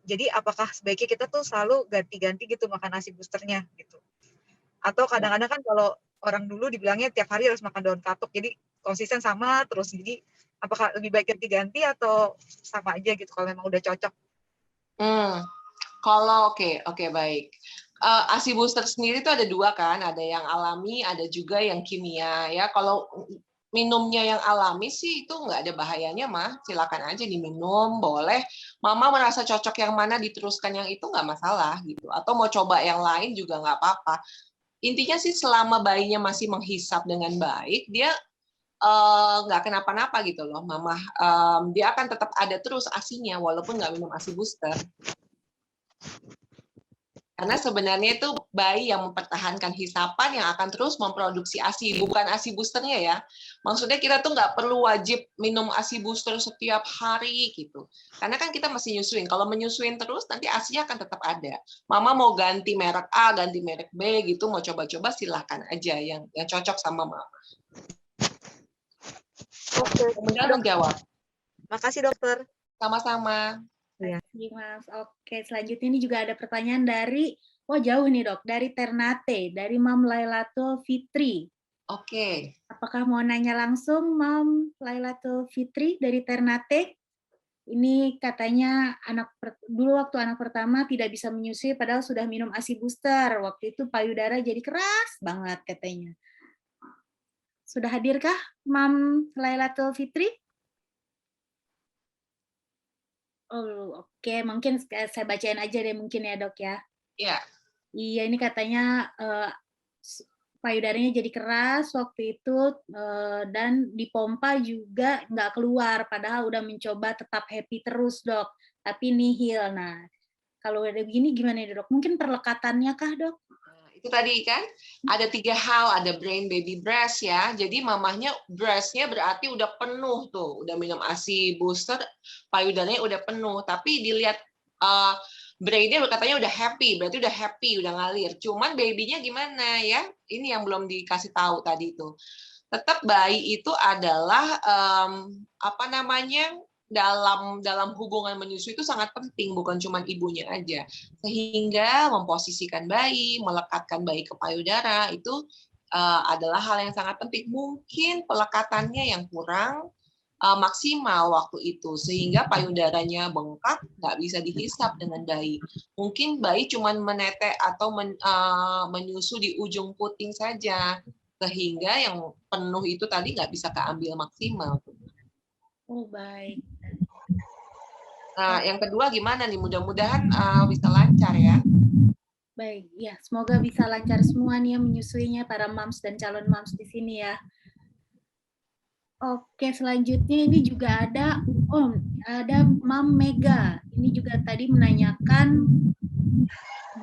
Speaker 4: jadi apakah sebaiknya kita tuh selalu ganti-ganti gitu makan ASI boosternya gitu? Atau kadang-kadang kan kalau orang dulu dibilangnya tiap hari harus makan daun katuk, jadi konsisten sama terus. Jadi apakah lebih baik ganti-ganti atau sama aja gitu kalau memang udah cocok?
Speaker 3: Kalau oke baik. ASI booster sendiri itu ada 2 kan, ada yang alami, ada juga yang kimia ya. Kalau minumnya yang alami sih itu nggak ada bahayanya mah, silakan aja diminum, boleh. Mama merasa cocok yang mana diteruskan yang itu nggak masalah gitu. Atau mau coba yang lain juga nggak apa-apa. Intinya sih selama bayinya masih menghisap dengan baik, dia nggak kenapa-napa gitu loh, Mama. Dia akan tetap ada terus ASI-nya walaupun nggak minum ASI booster. Karena sebenarnya itu bayi yang mempertahankan hisapan yang akan terus memproduksi ASI, bukan ASI boosternya ya. Maksudnya kita tuh nggak perlu wajib minum ASI booster setiap hari gitu. Karena kan kita masih nyusuin. Kalau menyusuin terus nanti ASI-nya akan tetap ada. Mama mau ganti merek A, ganti merek B gitu, mau coba-coba silahkan aja yang cocok sama mama.
Speaker 4: Oke,
Speaker 3: Mudah menjawab.
Speaker 4: makasih dokter.
Speaker 3: Sama-sama.
Speaker 4: Iya.
Speaker 2: Terima kasih, Mas. Oke, selanjutnya ini juga ada pertanyaan dari, jauh nih dok, dari Ternate, dari Mam Lailatul Fitri.
Speaker 3: Oke.
Speaker 2: Apakah mau nanya langsung Mam Lailatul Fitri dari Ternate? Ini katanya dulu waktu anak pertama tidak bisa menyusui padahal sudah minum ASI booster. Waktu itu payudara jadi keras banget katanya. Sudah hadirkah Mam Lailatul Fitri? Oh, oke, mungkin saya bacain aja deh mungkin ya dok ya.
Speaker 3: Iya.
Speaker 2: Iya, ini katanya payudaranya jadi keras waktu itu dan dipompa juga nggak keluar, padahal udah mencoba tetap happy terus dok, tapi nihil. Nah, kalau udah begini gimana dok? Mungkin perlekatannya kah dok?
Speaker 3: Itu tadi kan ada 3 hal, ada brain baby breast ya. Jadi mamahnya breastnya berarti udah penuh tuh, udah minum ASI booster, payudaranya udah penuh. Tapi dilihat brainnya katanya udah happy, berarti udah happy, udah ngalir. Cuman babynya gimana ya? Ini yang belum dikasih tahu tadi itu. Tetap bayi itu adalah apa namanya? dalam hubungan menyusui itu sangat penting, bukan cuma ibunya aja. Sehingga memposisikan bayi, melekatkan bayi ke payudara itu adalah hal yang sangat penting. Mungkin pelekatannya yang kurang maksimal waktu itu, sehingga payudaranya bengkak, nggak bisa dihisap dengan bayi. Mungkin bayi cuma menetek atau menyusu di ujung puting saja, sehingga yang penuh itu tadi nggak bisa keambil maksimal.
Speaker 2: Oh, baik.
Speaker 3: Nah, yang kedua gimana nih? Mudah-mudahan bisa lancar ya.
Speaker 2: Baik, ya semoga bisa lancar semua nih yang menyusuinya para moms dan calon moms di sini ya. Oke, selanjutnya ini juga ada Mam Mega. Ini juga tadi menanyakan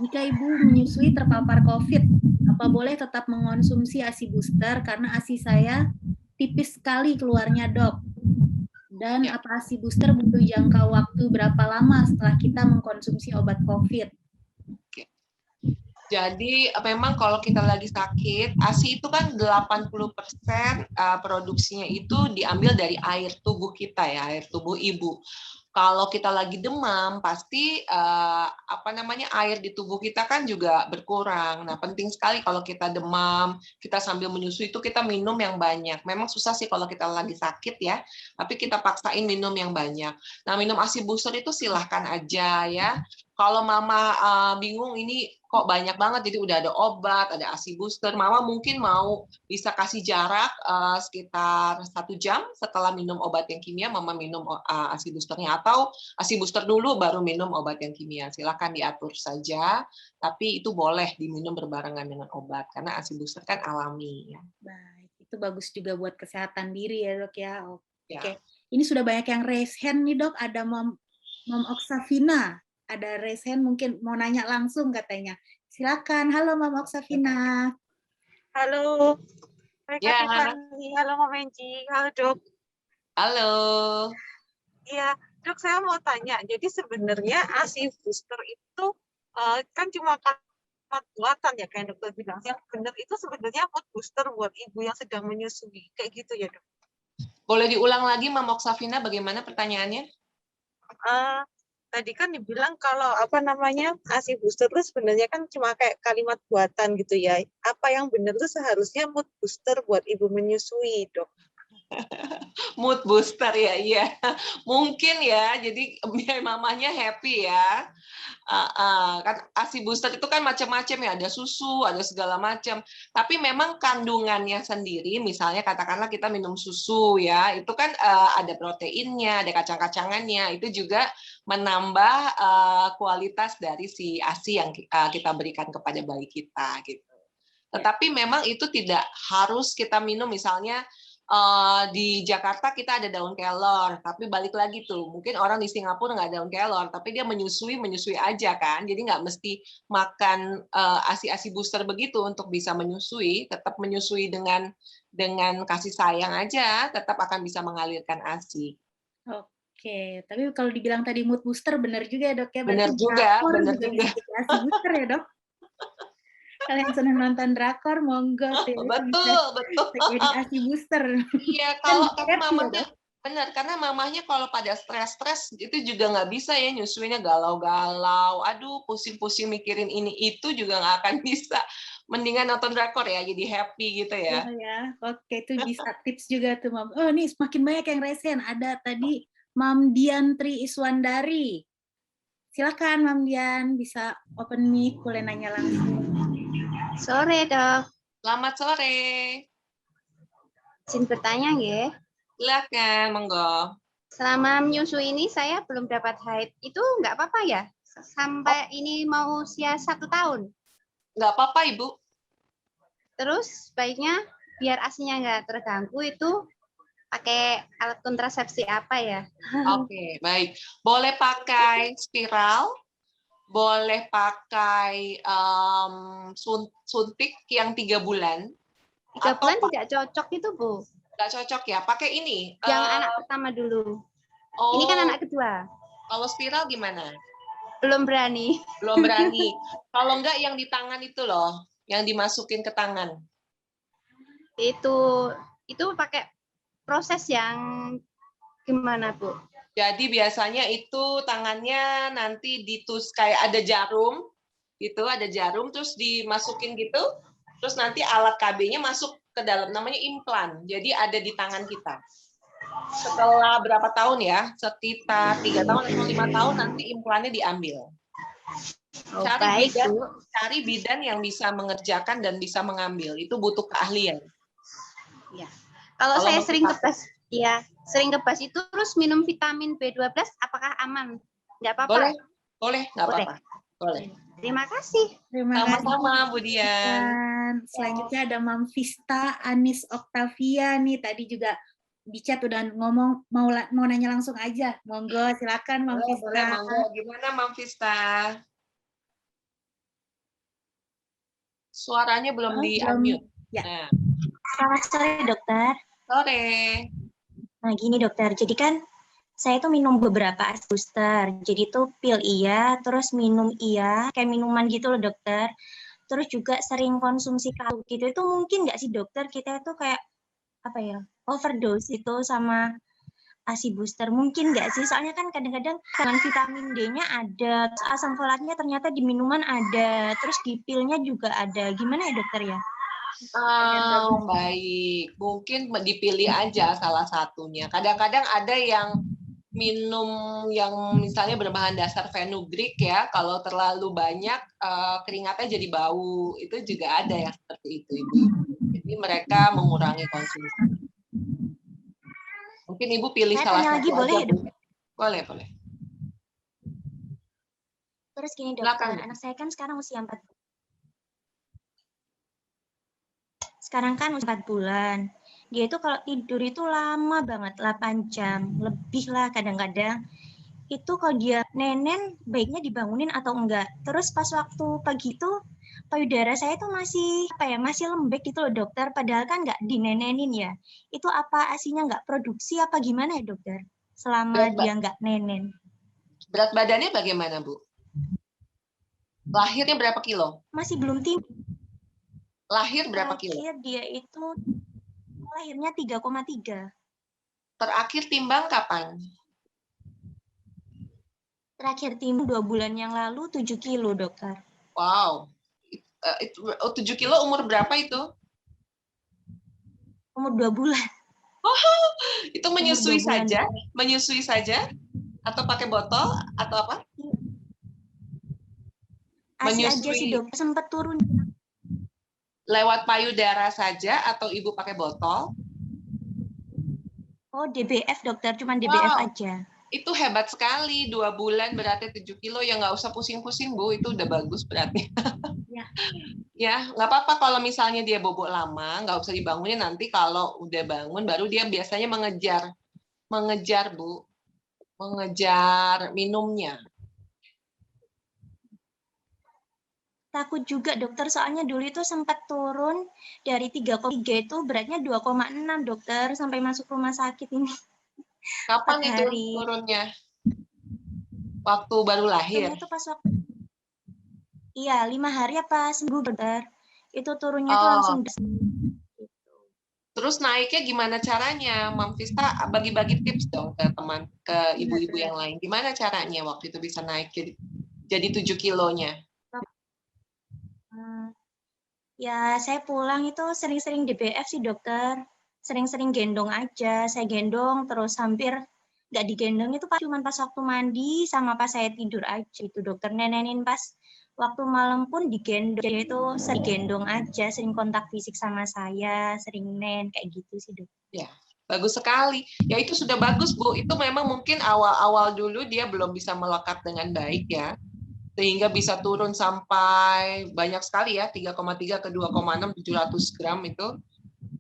Speaker 2: jika ibu menyusui terpapar COVID, apa boleh tetap mengonsumsi ASI booster karena ASI saya tipis sekali keluarnya, Dok. Dan apa ASI booster butuh jangka waktu berapa lama setelah kita mengkonsumsi obat COVID?
Speaker 3: Jadi memang kalau kita lagi sakit, ASI itu kan 80% produksinya itu diambil dari air tubuh kita ya, air tubuh ibu. Kalau kita lagi demam, pasti air di tubuh kita kan juga berkurang. Nah, penting sekali kalau kita demam, kita sambil menyusui itu kita minum yang banyak. Memang susah sih kalau kita lagi sakit ya, tapi kita paksain minum yang banyak. Nah, minum ASI booster itu silahkan aja ya. Kalau mama bingung ini kok banyak banget, jadi udah ada obat, ada ASI booster, mama mungkin mau bisa kasih jarak sekitar 1 jam setelah minum obat yang kimia, mama minum ASI boosternya, atau ASI booster dulu baru minum obat yang kimia. Silakan diatur saja, tapi itu boleh diminum berbarengan dengan obat, karena ASI booster kan alami. Ya.
Speaker 2: Baik, itu bagus juga buat kesehatan diri ya, Dok ya. Oke.
Speaker 3: Ya.
Speaker 2: Ini sudah banyak yang raise hand nih, Dok. Ada Mom Oksavina. Ada raise hand, mungkin mau nanya langsung katanya. Silakan. Halo Mom Oksavina.
Speaker 4: Halo.
Speaker 3: Ya.
Speaker 4: Halo Mom Enci. Halo Dok.
Speaker 3: Halo.
Speaker 4: Iya, Dok, saya mau tanya. Jadi sebenarnya ASI booster itu kan cuma kalimat buatan ya, kayak dokter bilang. Yang benar itu sebenarnya mood booster buat ibu yang sedang menyusui. Kayak gitu ya, Dok?
Speaker 3: Boleh diulang lagi, Mama Oksavina, bagaimana pertanyaannya?
Speaker 4: Tadi kan dibilang kalau ASI booster itu sebenarnya kan cuma kayak kalimat buatan gitu ya. Apa yang benar itu seharusnya mood booster buat ibu menyusui, Dok?
Speaker 3: Mood booster ya, iya. Mungkin ya, jadi biar mamanya happy ya. Kan ASI booster itu kan macam-macam ya, ada susu, ada segala macam. Tapi memang kandungannya sendiri, misalnya katakanlah kita minum susu ya, itu kan ada proteinnya, ada kacang-kacangannya, itu juga menambah kualitas dari si ASI yang kita berikan kepada bayi kita gitu. Tetapi memang itu tidak harus kita minum, misalnya di Jakarta kita ada daun kelor, tapi balik lagi tuh, mungkin orang di Singapura nggak daun kelor, tapi dia menyusui aja kan, jadi nggak mesti makan ASI booster begitu untuk bisa menyusui, tetap menyusui dengan kasih sayang aja, tetap akan bisa mengalirkan ASI.
Speaker 2: Oke, tapi kalau dibilang tadi mood booster, benar juga ya, Dok ya?
Speaker 3: Benar juga.
Speaker 2: Bisa jadi ASI booster ya, Dok? Kalian senang nonton drakor, monggo.
Speaker 3: Betul.
Speaker 2: Jadi ASI booster.
Speaker 3: Iya, karena mamanya benar, karena mamanya kalau pada stres itu juga nggak bisa ya nyusuinnya galau-galau, aduh pusing-pusing mikirin ini itu juga nggak akan bisa. Mendingan nonton drakor ya, jadi happy gitu ya.
Speaker 2: Iya, oke, itu bisa tips juga tuh, Mam. Oh, nih semakin banyak yang resen. Ada tadi Mam Diantri Iswandari. Silakan Mam Dian, bisa open mic, boleh nanya langsung.
Speaker 5: Sore, Dok.
Speaker 3: Selamat sore.
Speaker 5: Izin bertanya, nggih.
Speaker 3: Silakan, monggo.
Speaker 5: Selama menyusui ini saya belum dapat haid. Itu nggak apa-apa ya? Sampai ini mau usia 1 tahun.
Speaker 3: Nggak apa-apa, Ibu.
Speaker 5: Terus baiknya biar ASI-nya nggak terganggu itu pakai alat kontrasepsi apa ya?
Speaker 3: Oke, baik. Boleh pakai spiral, boleh pakai suntik yang 3 bulan.
Speaker 5: 3 bulan
Speaker 3: Atau
Speaker 5: tidak cocok itu, Bu.
Speaker 3: nggak cocok ya, pakai ini.
Speaker 5: Yang anak pertama dulu.
Speaker 3: Oh,
Speaker 5: Ini kan anak kedua.
Speaker 3: kalau spiral gimana?
Speaker 5: Belum berani.
Speaker 3: Belum berani. Kalau enggak yang di tangan itu loh, yang dimasukin ke tangan.
Speaker 5: Itu pakai proses yang gimana, Bu?
Speaker 3: Jadi biasanya itu tangannya nanti kayak ada jarum, gitu, ada jarum terus dimasukin gitu, terus nanti alat KB-nya masuk ke dalam, namanya implan. Jadi ada di tangan kita. Setelah berapa tahun ya? Sekitar 3 tahun atau 5 tahun nanti implannya diambil.
Speaker 5: Oh, baik, Bu.
Speaker 3: Cari bidan yang bisa mengerjakan dan bisa mengambil. Itu butuh keahlian.
Speaker 5: Ya. Kalau saya sering kebas, ya, sering kebas itu terus minum vitamin B12, apakah aman? Nggak apa-apa?
Speaker 3: Boleh, nggak apa-apa. Boleh.
Speaker 5: Terima kasih.
Speaker 2: Terima kasih.
Speaker 3: Sama-sama, Bu Dian.
Speaker 2: Selanjutnya ada Mam Vista Anis Octavia nih, tadi juga di chat udah ngomong mau nanya langsung aja. Monggo, silakan Mam Vista.
Speaker 3: Boleh, monggo. Gimana Mam Vista? Suaranya belum di-unmute.
Speaker 2: Ya.
Speaker 3: Nah.
Speaker 6: Selamat sore, dokter.
Speaker 3: Sore.
Speaker 6: Nah, gini dokter, jadi kan saya tuh minum beberapa ASI booster. Jadi tuh pil iya, terus minum iya, kayak minuman gitu loh dokter. Terus juga sering konsumsi kalori gitu. Itu mungkin nggak sih dokter, kita itu kayak apa ya, overdose itu sama ASI booster. Mungkin nggak sih? Soalnya kan kadang-kadang dengan vitamin D-nya ada, terus asam folatnya ternyata di minuman ada, terus di pilnya juga ada. Gimana ya dokter ya?
Speaker 3: Baik. Mungkin dipilih aja salah satunya. Kadang-kadang ada yang minum yang misalnya berbahan dasar fenugreek ya, kalau terlalu banyak keringatnya jadi bau. Itu juga ada yang seperti itu, Ibu. Jadi mereka mengurangi konsumsi. Mungkin Ibu pilih salah satu
Speaker 6: lagi,
Speaker 3: aja.
Speaker 6: boleh ya,
Speaker 3: Bu. Boleh.
Speaker 6: Terus gini dokter,
Speaker 3: Silakan.
Speaker 6: anak saya kan sekarang usia 4 Sekarang kan usia 4 bulan. Dia itu kalau tidur itu lama banget, 8 jam. Lebih lah kadang-kadang. Itu kalau dia nenen, baiknya dibangunin atau enggak. Terus pas waktu pagi itu, payudara saya itu masih lembek gitu loh dokter. Padahal kan enggak dinenenin ya. Itu apa asinya enggak produksi apa gimana ya dokter? Selama dia enggak nenen.
Speaker 3: Berat badannya bagaimana, Bu? Lahirnya berapa kilo?
Speaker 6: Masih belum tinggi.
Speaker 3: Lahir berapa kilo?
Speaker 6: Dia itu lahirnya 3,3.
Speaker 3: Terakhir timbang kapan?
Speaker 6: Terakhir timbang 2 bulan yang lalu 7 kilo, dokter.
Speaker 3: Wow. 7 kilo umur berapa itu?
Speaker 6: Umur 2 bulan.
Speaker 3: Oh, itu menyusui
Speaker 6: Umur 2 bulan.
Speaker 3: saja? Menyusui saja? Atau pakai botol? Atau apa?
Speaker 6: ASI aja sih, dokter. Sempat turun.
Speaker 3: Lewat payudara saja atau Ibu pakai botol?
Speaker 6: Oh, DBF, dokter. Cuman DBF aja.
Speaker 3: Itu hebat sekali. 2 bulan berarti 7 kilo. Ya nggak usah pusing-pusing, Bu. Itu udah bagus berarti. Ya, nggak apa-apa kalau misalnya dia bobok lama, nggak usah dibangunin. Nanti kalau udah bangun, baru dia biasanya mengejar, Bu. Mengejar minumnya.
Speaker 6: Takut juga, dokter. Soalnya dulu itu sempat turun dari 3,3 itu beratnya 2,6, dokter. Sampai masuk rumah sakit ini.
Speaker 3: Kapan itu turunnya? Waktu baru lahir?
Speaker 6: Itu pas waktu. Iya, 5 hari apa seminggu, dokter. Itu turunnya tuh langsung.
Speaker 3: Terus naiknya gimana caranya? Mam Vista bagi-bagi tips dong ke teman, ke ibu-ibu yang lain. Gimana caranya waktu itu bisa naik jadi 7 kilonya?
Speaker 6: Ya, saya pulang itu sering-sering DBF sih, dokter. Sering-sering gendong aja. Saya gendong terus hampir nggak digendong itu cuma pas waktu mandi sama pas saya tidur aja itu, dokter. Nenenin pas waktu malam pun digendong. Jadi itu sering gendong aja, sering kontak fisik sama saya, sering kayak gitu sih, dokter.
Speaker 3: Ya, bagus sekali. Ya itu sudah bagus, Bu. Itu memang mungkin awal-awal dulu dia belum bisa melekat dengan baik ya. Sehingga bisa turun sampai banyak sekali ya, 3,3 ke 2,6, 700 gram itu.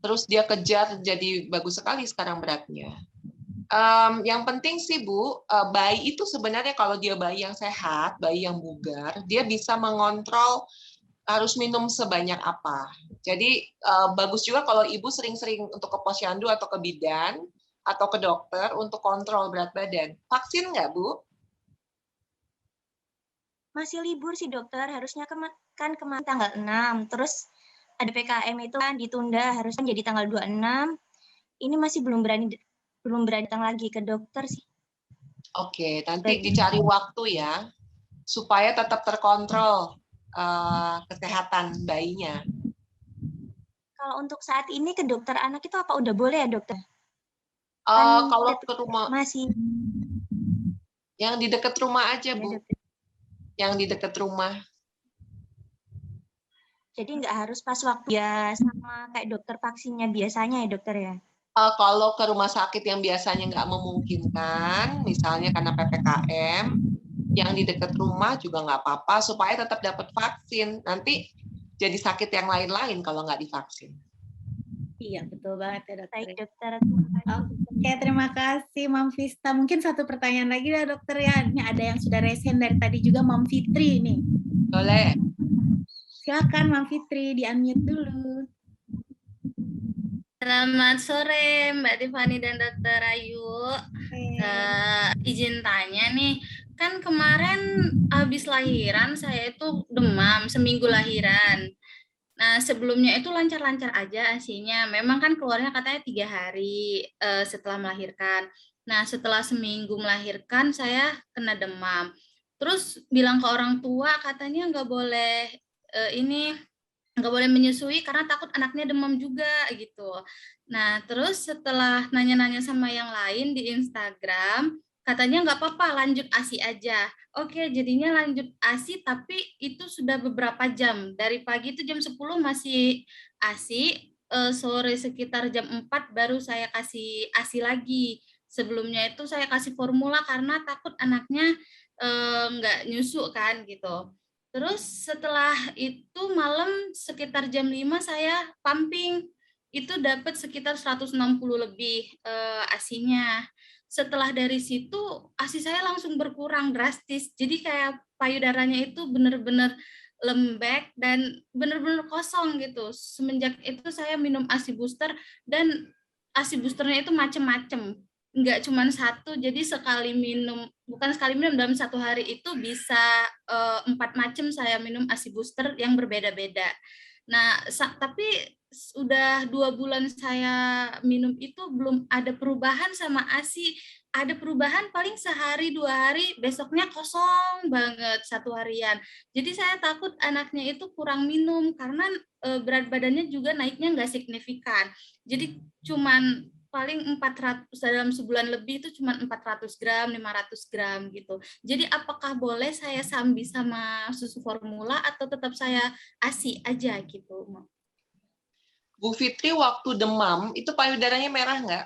Speaker 3: Terus dia kejar jadi bagus sekali sekarang beratnya. Yang penting sih Bu, bayi itu sebenarnya kalau dia bayi yang sehat, bayi yang bugar, dia bisa mengontrol harus minum sebanyak apa. Jadi bagus juga kalau ibu sering-sering untuk ke posyandu atau ke bidan atau ke dokter untuk kontrol berat badan. Vaksin nggak Bu?
Speaker 6: Masih libur sih dokter, harusnya kan kemarin tanggal 6, terus ada PKM itu kan ditunda, harusnya jadi tanggal 26. Ini masih belum berani datang lagi ke dokter sih.
Speaker 3: Oke, nanti dicari waktu ya, supaya tetap terkontrol kesehatan bayinya.
Speaker 6: Kalau untuk saat ini ke dokter anak itu apa udah boleh ya dokter?
Speaker 3: Kalau ke rumah,
Speaker 6: masih
Speaker 3: yang di dekat rumah aja
Speaker 6: ya,
Speaker 3: Bu,
Speaker 6: dokter.
Speaker 3: yang di dekat rumah.
Speaker 6: Jadi nggak harus pas waktu ya sama kayak dokter vaksinnya biasanya ya dokter ya?
Speaker 3: Kalau ke rumah sakit yang biasanya nggak memungkinkan, misalnya karena PPKM, yang di dekat rumah juga nggak apa-apa, supaya tetap dapat vaksin. Nanti jadi sakit yang lain-lain kalau nggak divaksin.
Speaker 2: Iya, betul banget ya dokter.
Speaker 6: Baik dokter.
Speaker 2: Oke, terima kasih Mam Vista. Mungkin satu pertanyaan lagi ya dokter ya. Ini ada yang sudah resen dari tadi juga, Mam Fitri nih.
Speaker 3: Boleh.
Speaker 2: Silakan Mam Fitri, di-unmute dulu.
Speaker 7: Selamat sore Mbak Tiffany dan Dokter Ayu. Izin tanya nih, kan kemarin habis lahiran saya itu demam seminggu lahiran. Nah sebelumnya itu lancar-lancar aja ASI-nya. Memang kan keluarnya katanya 3 hari setelah melahirkan. Nah setelah seminggu melahirkan saya kena demam. Terus bilang ke orang tua katanya nggak boleh nggak boleh menyusui karena takut anaknya demam juga gitu. Nah terus setelah nanya-nanya sama yang lain di Instagram, katanya nggak apa-apa lanjut ASI aja. Oke, jadinya lanjut ASI tapi itu sudah beberapa jam. Dari pagi itu jam 10 masih ASI, sore sekitar jam 4 baru saya kasih ASI lagi. Sebelumnya itu saya kasih formula karena takut anaknya nggak nyusu kan gitu. Terus setelah itu malam sekitar jam 5 saya pumping. Itu dapat sekitar 160 lebih ASI-nya. Setelah dari situ ASI saya langsung berkurang drastis. Jadi kayak payudaranya itu benar-benar lembek dan benar-benar kosong gitu. Semenjak itu saya minum ASI booster dan ASI boosternya itu macam-macam. Nggak cuma satu, jadi bukan sekali minum, dalam satu hari itu bisa 4 macam saya minum ASI booster yang berbeda-beda. Nah, tapi udah 2 bulan saya minum itu belum ada perubahan sama ASI. Ada perubahan paling sehari 2 hari, besoknya kosong banget 1 harian. Jadi saya takut anaknya itu kurang minum karena berat badannya juga naiknya nggak signifikan. Jadi cuman paling 400 dalam sebulan lebih itu cuma 400 gram, 500 gram gitu. Jadi apakah boleh saya sambi sama susu formula atau tetap saya ASI aja gitu?
Speaker 3: Bu Fitri waktu demam itu payudaranya merah nggak?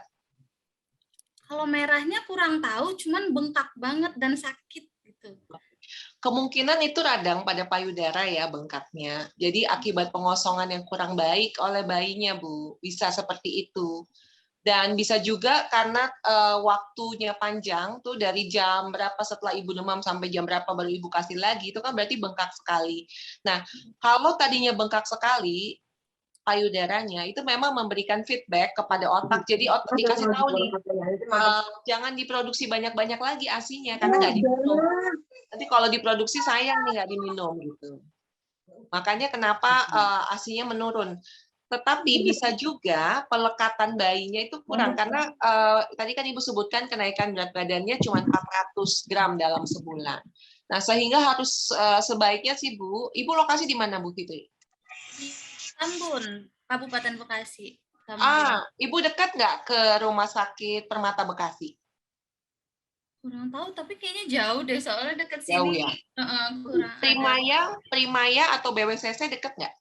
Speaker 7: Kalau merahnya kurang tahu, cuman bengkak banget dan sakit gitu.
Speaker 3: Kemungkinan itu radang pada payudara ya bengkaknya. Jadi akibat pengosongan yang kurang baik oleh bayinya Bu, bisa seperti itu. Dan bisa juga karena waktunya panjang tuh dari jam berapa setelah ibu demam sampai jam berapa baru ibu kasih lagi, itu kan berarti bengkak sekali. Nah, kalau tadinya bengkak sekali payudaranya itu memang memberikan feedback kepada otak. Jadi otak dikasih tahu nih, jangan diproduksi banyak-banyak lagi ASI-nya karena nggak diminum. Nanti kalau diproduksi sayang nih nggak diminum gitu. Makanya kenapa ASI-nya menurun. Tetapi bisa juga pelekatan bayinya itu kurang karena tadi kan Ibu sebutkan kenaikan berat badannya cuma 400 gram dalam sebulan. Nah, sehingga harus sebaiknya sih Bu, Ibu lokasi di mana Bu Fitri?
Speaker 7: Tambun, Kabupaten Bekasi.
Speaker 3: Ibu dekat nggak ke Rumah Sakit Permata Bekasi?
Speaker 7: Kurang tahu, tapi kayaknya jauh deh, soalnya dekat sini.
Speaker 3: Jauh ya?
Speaker 7: Kurang
Speaker 3: Primaya atau BWCC dekat nggak?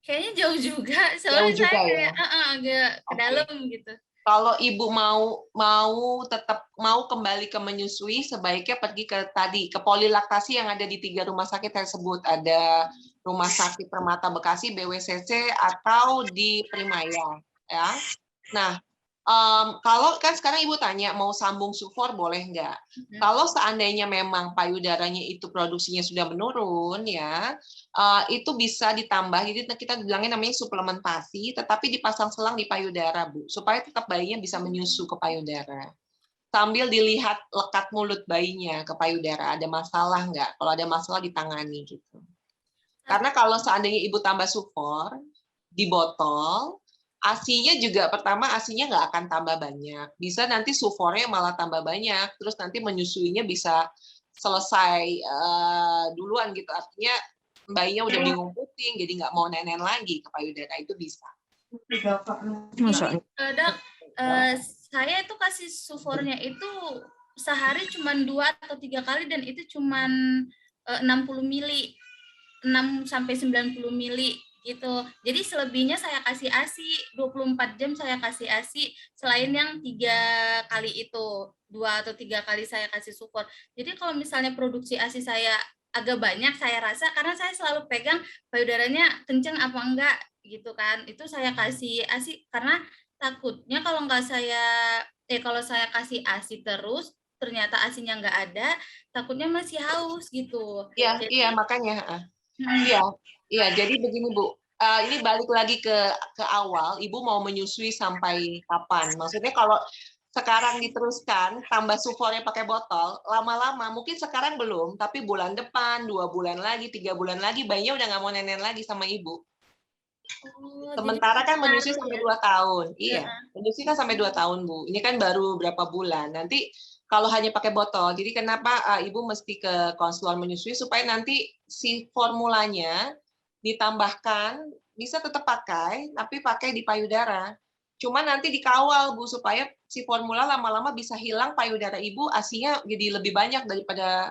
Speaker 7: Kayaknya jauh juga, soalnya
Speaker 3: jauh juga,
Speaker 7: saya kayak
Speaker 3: ya?
Speaker 7: agak ke dalam gitu.
Speaker 3: Kalau ibu tetap mau kembali ke menyusui, sebaiknya pergi ke polilaktasi yang ada di 3 rumah sakit tersebut. Ada Rumah Sakit Permata Bekasi, BWCC, atau di Primaya. Ya. Nah, Kalau kan sekarang Ibu tanya mau sambung sufor boleh nggak? Kalau seandainya memang payudaranya itu produksinya sudah menurun ya, itu bisa ditambah. Jadi kita bilangnya namanya suplementasi, tetapi dipasang selang di payudara, Bu, supaya tetap bayinya bisa menyusu ke payudara. Sambil dilihat lekat mulut bayinya ke payudara, ada masalah nggak? Kalau ada masalah ditangani gitu. Karena kalau seandainya Ibu tambah sufor di botol, ASI-nya juga pertama ASI-nya nggak akan tambah banyak. Bisa nanti sufornya malah tambah banyak, terus nanti menyusuinya bisa selesai duluan gitu. Artinya bayinya udah bingung puting, jadi nggak mau nenen lagi ke payudara, itu bisa.
Speaker 7: Dok, saya itu kasih sufornya itu sehari cuma 2 atau 3 kali dan itu cuma 60 mili, 6 sampai 90 mili gitu. Jadi selebihnya saya kasih ASI, 24 jam saya kasih ASI selain yang 3 kali itu, 2 atau 3 kali saya kasih sufor. Jadi kalau misalnya produksi ASI saya agak banyak, saya rasa karena saya selalu pegang payudaranya kenceng apa enggak gitu kan. Itu saya kasih ASI karena takutnya kalau saya kasih ASI terus ternyata ASInya nggak ada, takutnya masih haus gitu.
Speaker 3: Iya,
Speaker 7: Jadi,
Speaker 3: iya makanya. Iya, jadi begini Bu, ini balik lagi ke awal, Ibu mau menyusui sampai kapan? Maksudnya kalau sekarang diteruskan, tambah sufornya pakai botol, lama-lama, mungkin sekarang belum, tapi bulan depan, 2 bulan lagi, 3 bulan lagi, bayinya udah nggak mau nenen lagi sama Ibu. Sementara kan menyusui sampai 2 tahun. Iya, menyusui kan sampai 2 tahun, Bu. Ini kan baru berapa bulan. Nanti kalau hanya pakai botol, jadi kenapa Ibu mesti ke konselor menyusui supaya nanti si formulanya ditambahkan, bisa tetap pakai, tapi pakai di payudara. Cuma nanti dikawal, Bu, supaya si formula lama-lama bisa hilang payudara Ibu, ASI-nya jadi lebih banyak daripada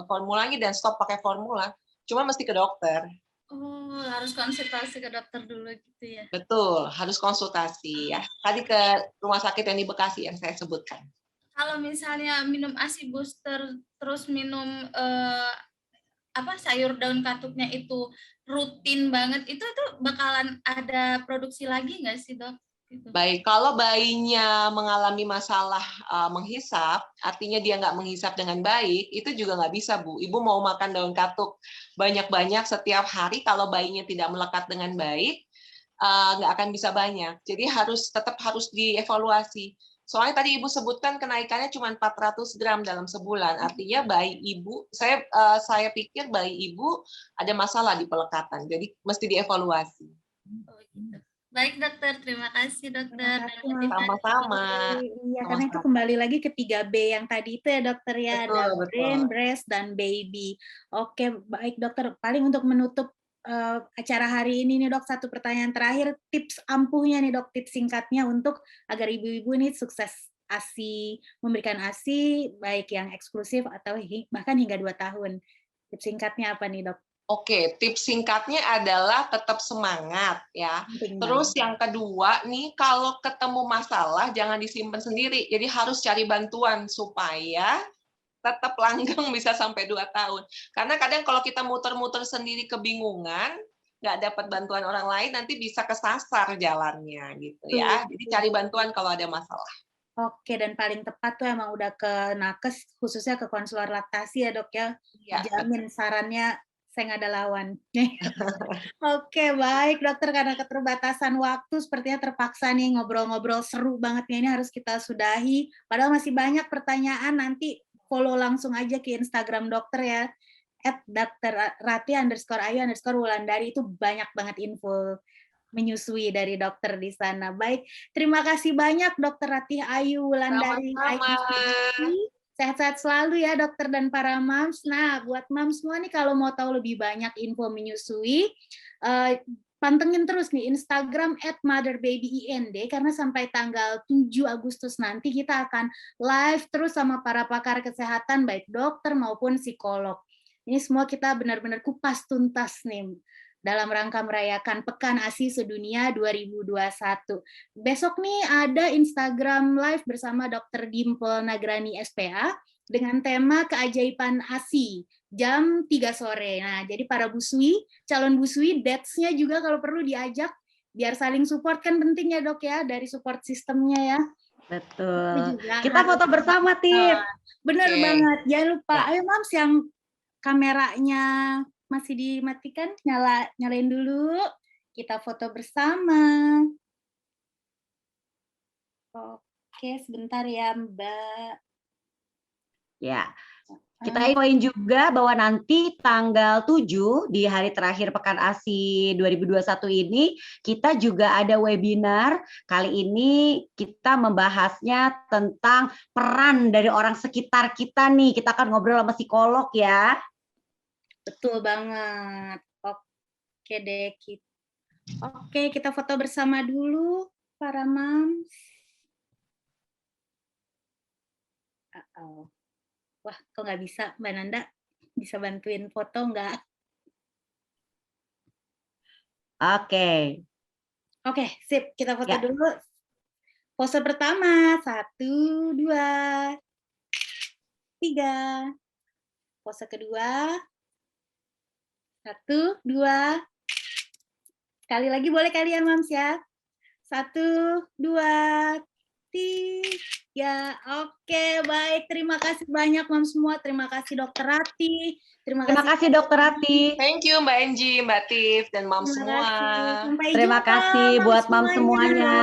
Speaker 3: formulanya dan stop pakai formula. Cuma mesti ke dokter.
Speaker 7: Oh, harus konsultasi ke dokter dulu gitu ya?
Speaker 3: Betul, harus konsultasi ya. Tadi ke rumah sakit yang di Bekasi yang saya sebutkan.
Speaker 7: Kalau misalnya minum ASI booster terus minum sayur daun katuknya itu rutin banget, itu bakalan ada produksi lagi nggak sih, Dok? Gitu.
Speaker 3: Baik, kalau bayinya mengalami masalah menghisap, artinya dia nggak menghisap dengan baik, itu juga nggak bisa, Bu. Ibu mau makan daun katuk banyak-banyak setiap hari, kalau bayinya tidak melekat dengan baik, nggak akan bisa banyak. Jadi tetap harus dievaluasi. Soalnya tadi Ibu sebutkan kenaikannya cuma 400 gram dalam sebulan. Artinya bayi Ibu, saya pikir bayi Ibu ada masalah di pelekatan. Jadi mesti dievaluasi.
Speaker 7: Oh, gitu. Baik dokter, terima kasih dokter.
Speaker 3: Sama-sama.
Speaker 2: Iya, karena itu kembali lagi ke 3B yang tadi itu ya dokter ya, ada brain, breast, dan baby. Oke, baik dokter. Paling untuk menutup acara hari ini nih dok, satu pertanyaan terakhir, tips ampuhnya nih dok, tips singkatnya untuk agar ibu-ibu ini sukses ASI, memberikan ASI baik yang eksklusif atau bahkan hingga 2 tahun. Tips singkatnya apa nih dok?
Speaker 3: Oke, tips singkatnya adalah tetap semangat ya. Terus yang kedua nih, kalau ketemu masalah jangan disimpan sendiri. Jadi harus cari bantuan supaya tetap langgeng bisa sampai 2 tahun. Karena kadang kalau kita muter-muter sendiri kebingungan, nggak dapat bantuan orang lain, nanti bisa kesasar jalannya gitu ya. Jadi cari bantuan kalau ada masalah.
Speaker 2: Oke, dan paling tepat tuh emang udah ke nakes, khususnya ke konselor laktasi ya dok ya. Jamin sarannya saya nggak ada lawan. Oke, baik dokter, karena keterbatasan waktu sepertinya terpaksa nih ngobrol-ngobrol seru banget nih, ini harus kita sudahi. Padahal masih banyak pertanyaan, nanti follow langsung aja ke Instagram dokter ya, @drrati_ayu_wulandari, itu banyak banget info menyusui dari dokter di sana. Baik, terima kasih banyak Dokter Ratih Ayu Wulandari. Sehat-sehat selalu ya dokter dan para moms. Nah, buat moms semua nih kalau mau tahu lebih banyak info menyusui, pantengin terus nih Instagram @motherbabyInd, karena sampai tanggal 7 Agustus nanti kita akan live terus sama para pakar kesehatan, baik dokter maupun psikolog. Ini semua kita benar-benar kupas tuntas nih dalam rangka merayakan Pekan ASI Sedunia 2021. Besok nih ada Instagram Live bersama Dr. Dimple Nagrani SPA dengan tema keajaiban ASI jam 3 sore. Nah, jadi para busui, calon busui, dates-nya juga kalau perlu diajak biar saling support kan penting ya dok ya, dari support sistemnya ya.
Speaker 1: Betul.
Speaker 2: Juga
Speaker 1: Kita foto bersama, Tip.
Speaker 2: Bener banget, jangan lupa.
Speaker 1: Ya.
Speaker 2: Ayo Mams, yang kameranya masih dimatikan, nyalain dulu. Kita foto bersama. Oke, sebentar ya Mbak.
Speaker 1: Ya. Kita infoin juga bahwa nanti tanggal 7 di hari terakhir Pekan ASI 2021 ini kita juga ada webinar. Kali ini kita membahasnya tentang peran dari orang sekitar kita nih. Kita akan ngobrol sama psikolog ya.
Speaker 2: Betul banget. Oke deh. Oke, kita foto bersama dulu para Mams. Wah, kok nggak bisa, Mbak Nanda? Bisa bantuin foto nggak?
Speaker 1: Oke.
Speaker 2: Oke, sip. Kita foto
Speaker 1: Ya.
Speaker 2: dulu. Pose pertama. 1, 2, 3. Pose kedua. 1, 2. Sekali lagi boleh kalian, Mams ya. 1, 2, 3. Oke, baik. Terima kasih banyak, Mams semua. Terima kasih, Dokter Rati.
Speaker 1: Terima kasih, Dokter Rati.
Speaker 3: Thank you, Mbak Angie, Mbak Tiff, dan Mam
Speaker 2: Terima
Speaker 3: semua.
Speaker 2: kasih. Sampai
Speaker 1: Terima
Speaker 2: jumpa,
Speaker 1: kasih buat Mam semuanya.